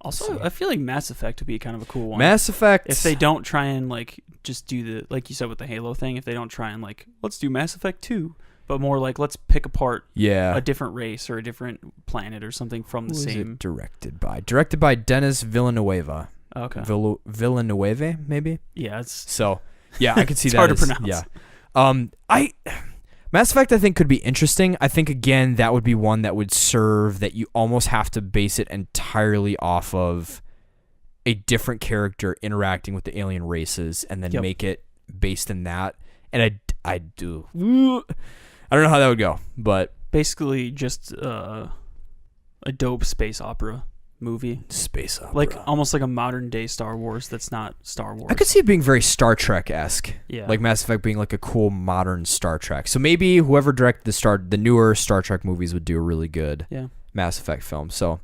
Also, I feel like Mass Effect would be kind of a cool one. Mass Effect. If they don't try and like just do the, like you said with the Halo thing, if they don't try and like, let's do Mass Effect 2, but more like let's pick apart a different race or a different planet or something from the same. Is it directed by Denis Villeneuve. Okay. Villeneuve, maybe? Yeah, it's so. Yeah, I could see it's that. Hard to pronounce. Yeah. Mass Effect, I think, could be interesting. I think, again, that would be one that would serve that you almost have to base it entirely off of a different character interacting with the alien races and then make it based in that. And I don't know how that would go, but basically just a dope space opera movie. Space opera. Like almost like a modern day Star Wars that's not Star Wars. I could see it being very Star Trek-esque. Yeah. Like Mass Effect being like a cool modern Star Trek. So maybe whoever directed the newer Star Trek movies would do a really good Mass Effect film. So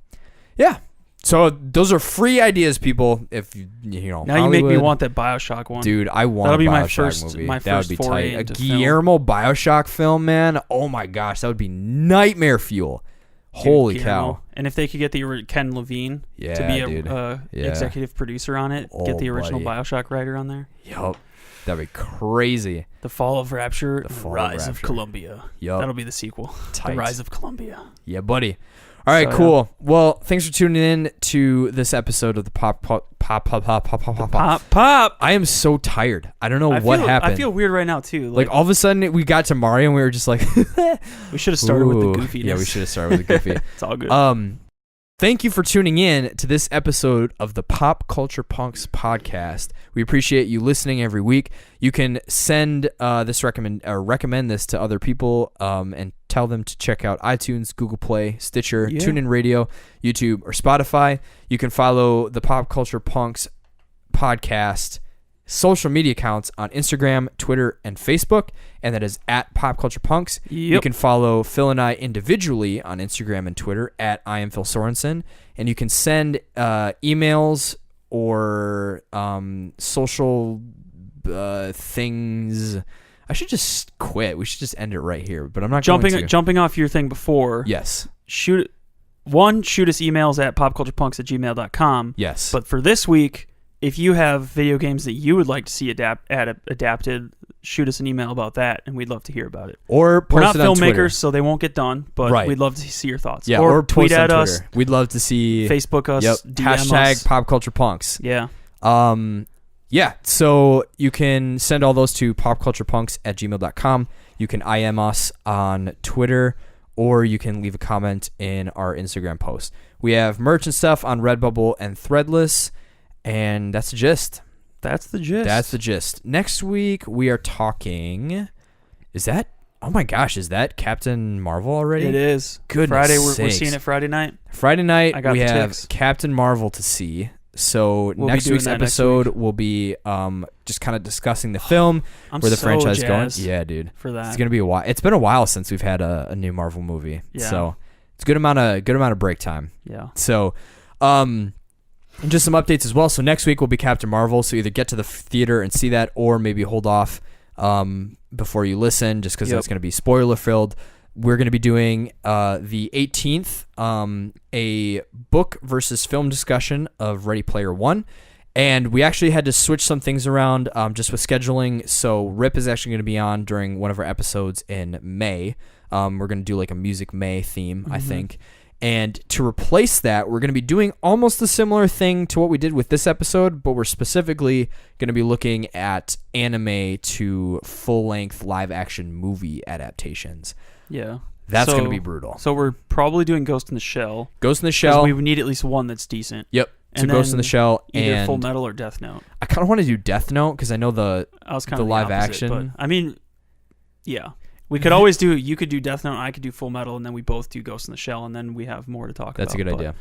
yeah. So those are free ideas, people. If now Hollywood, you make me want that Bioshock one. Dude, I want that'll a be Bioshock movie. That would be tight. A Guillermo Bioshock film, man. Oh my gosh, that would be nightmare fuel. Dude, holy cow. And if they could get the Ken Levine to be a executive producer on it, get the original Bioshock writer on there. Yup. That'd be crazy. The Fall of Rapture, The Rise of Columbia. Yup. That'll be the sequel. Tight. The Rise of Columbia. Yeah, buddy. All right, cool. Yeah. Well, thanks for tuning in to this episode of the Pop. I am so tired. I don't know what happened. I feel weird right now too. Like all of a sudden we got to Mario and we were just like, we should have started with the goofiness. Yeah, we should have started with the goofy. It's all good. Thank you for tuning in to this episode of the Pop Culture Punks podcast. We appreciate you listening every week. You can send recommend this to other people and tell them to check out iTunes, Google Play, Stitcher, TuneIn Radio, YouTube, or Spotify. You can follow the Pop Culture Punks podcast social media accounts on Instagram, Twitter, and Facebook, and that is at Pop Culture Punks. Yep. You can follow Phil and I individually on Instagram and Twitter at I am Phil Sorensen, and you can send emails or social things. I should just quit. We should just end it right here, but I'm not going to. Jumping off your thing before. Yes. Shoot us emails at popculturepunks@gmail.com. Yes. But for this week, if you have video games that you would like to see adapted, shoot us an email about that, and we'd love to hear about it. Or post We're not it on Twitter. filmmakers, so they won't get done, but we'd love to see your thoughts. Yeah, or tweet at us. We'd love to see. Facebook us. Yep. DM us. #popculturepunks. Yeah. Yeah, so you can send all those to popculturepunks@gmail.com. You can IM us on Twitter, or you can leave a comment in our Instagram post. We have merch and stuff on Redbubble and Threadless, and that's the gist. That's the gist. Next week, we are talking... Oh my gosh, is that Captain Marvel already? It is. Goodness Friday, sakes. we're seeing it Friday night. Friday night, we have ticks. Captain Marvel to see. So next week's episode will be just kind of discussing the film, where the franchise is going. Yeah, dude. For that, it's gonna be a while. It's been a while since we've had a new Marvel movie. Yeah. So it's a good amount of break time. Yeah. So, and just some updates as well. So next week will be Captain Marvel. So either get to the theater and see that, or maybe hold off before you listen, just because that's gonna be spoiler filled. We're going to be doing the 18th, a book versus film discussion of Ready Player One. And we actually had to switch some things around just with scheduling. So Rip is actually going to be on during one of our episodes in May. We're going to do like a Music May theme, I think. And to replace that, we're going to be doing almost a similar thing to what we did with this episode, but we're specifically going to be looking at anime to full-length live-action movie adaptations. Yeah. That's going to be brutal. So we're probably doing Ghost in the Shell. Ghost in the Shell. We would need at least one that's decent. Yep. So and Ghost in the Shell either and Full Metal or Death Note. I kind of want to do Death Note because I know the live action. But, I mean, yeah. We could always do, you could do Death Note, I could do Full Metal, and then we both do Ghost in the Shell, and then we have more to talk about. That's a good idea.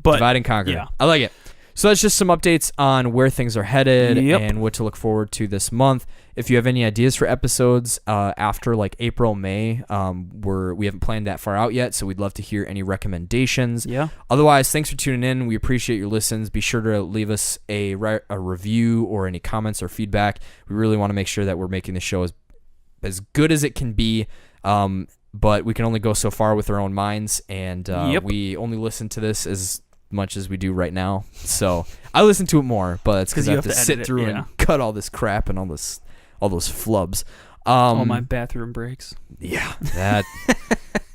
But divide and conquer. Yeah. I like it. So that's just some updates on where things are headed and what to look forward to this month. If you have any ideas for episodes after like April, May, we haven't planned that far out yet, so we'd love to hear any recommendations. Yeah. Otherwise, thanks for tuning in. We appreciate your listens. Be sure to leave us a review or any comments or feedback. We really want to make sure that we're making the show as good as it can be. But we can only go so far with our own minds, and we only listen to this as much as we do right now. So I listen to it more, but it's because I have to sit through and cut all this crap and all those flubs. All my bathroom breaks. Yeah, that.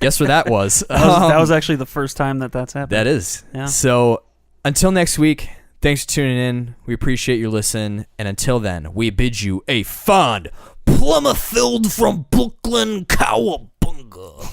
Guess where that was. That was actually the first time that's happened. That is. Yeah. So until next week, thanks for tuning in. We appreciate your listen, and until then, we bid you a fond plumber-filled from Brooklyn cowabunga.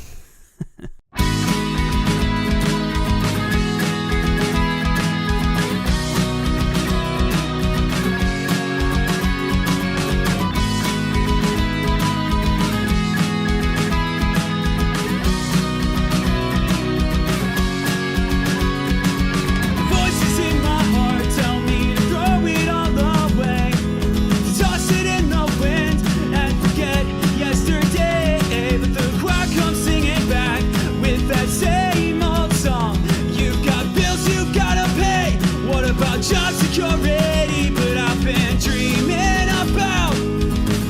Job security, but I've been dreaming about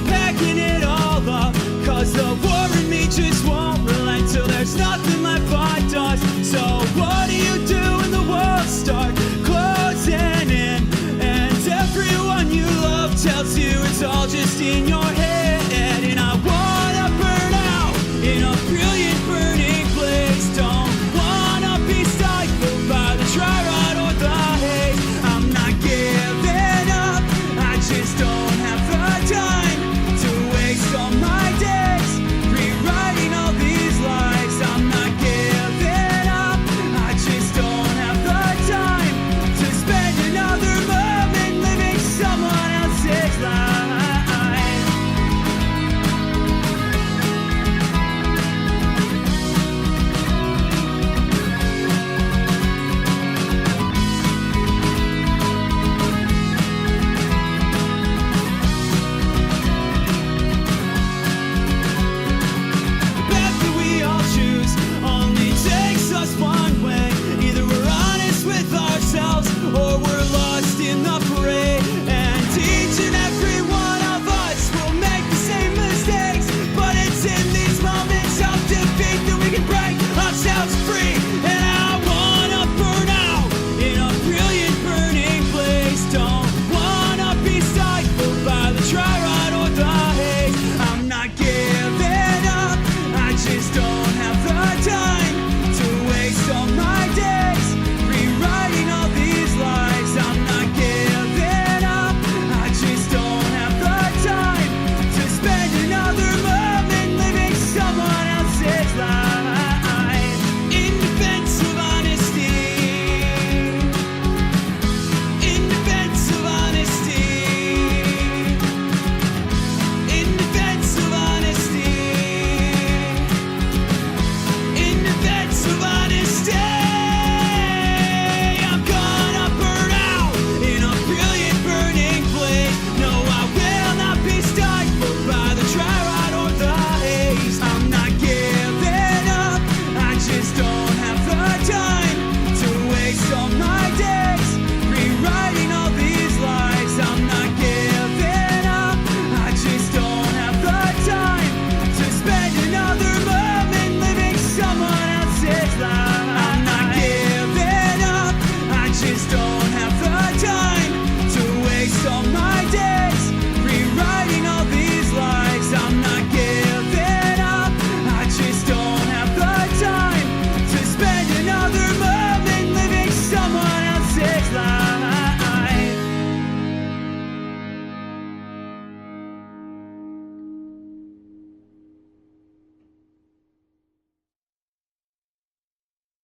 packing it all up, cause the war in me just won't relent till there's nothing left but dust. So what do you do when the walls start closing in, and everyone you love tells you it's all just in your head?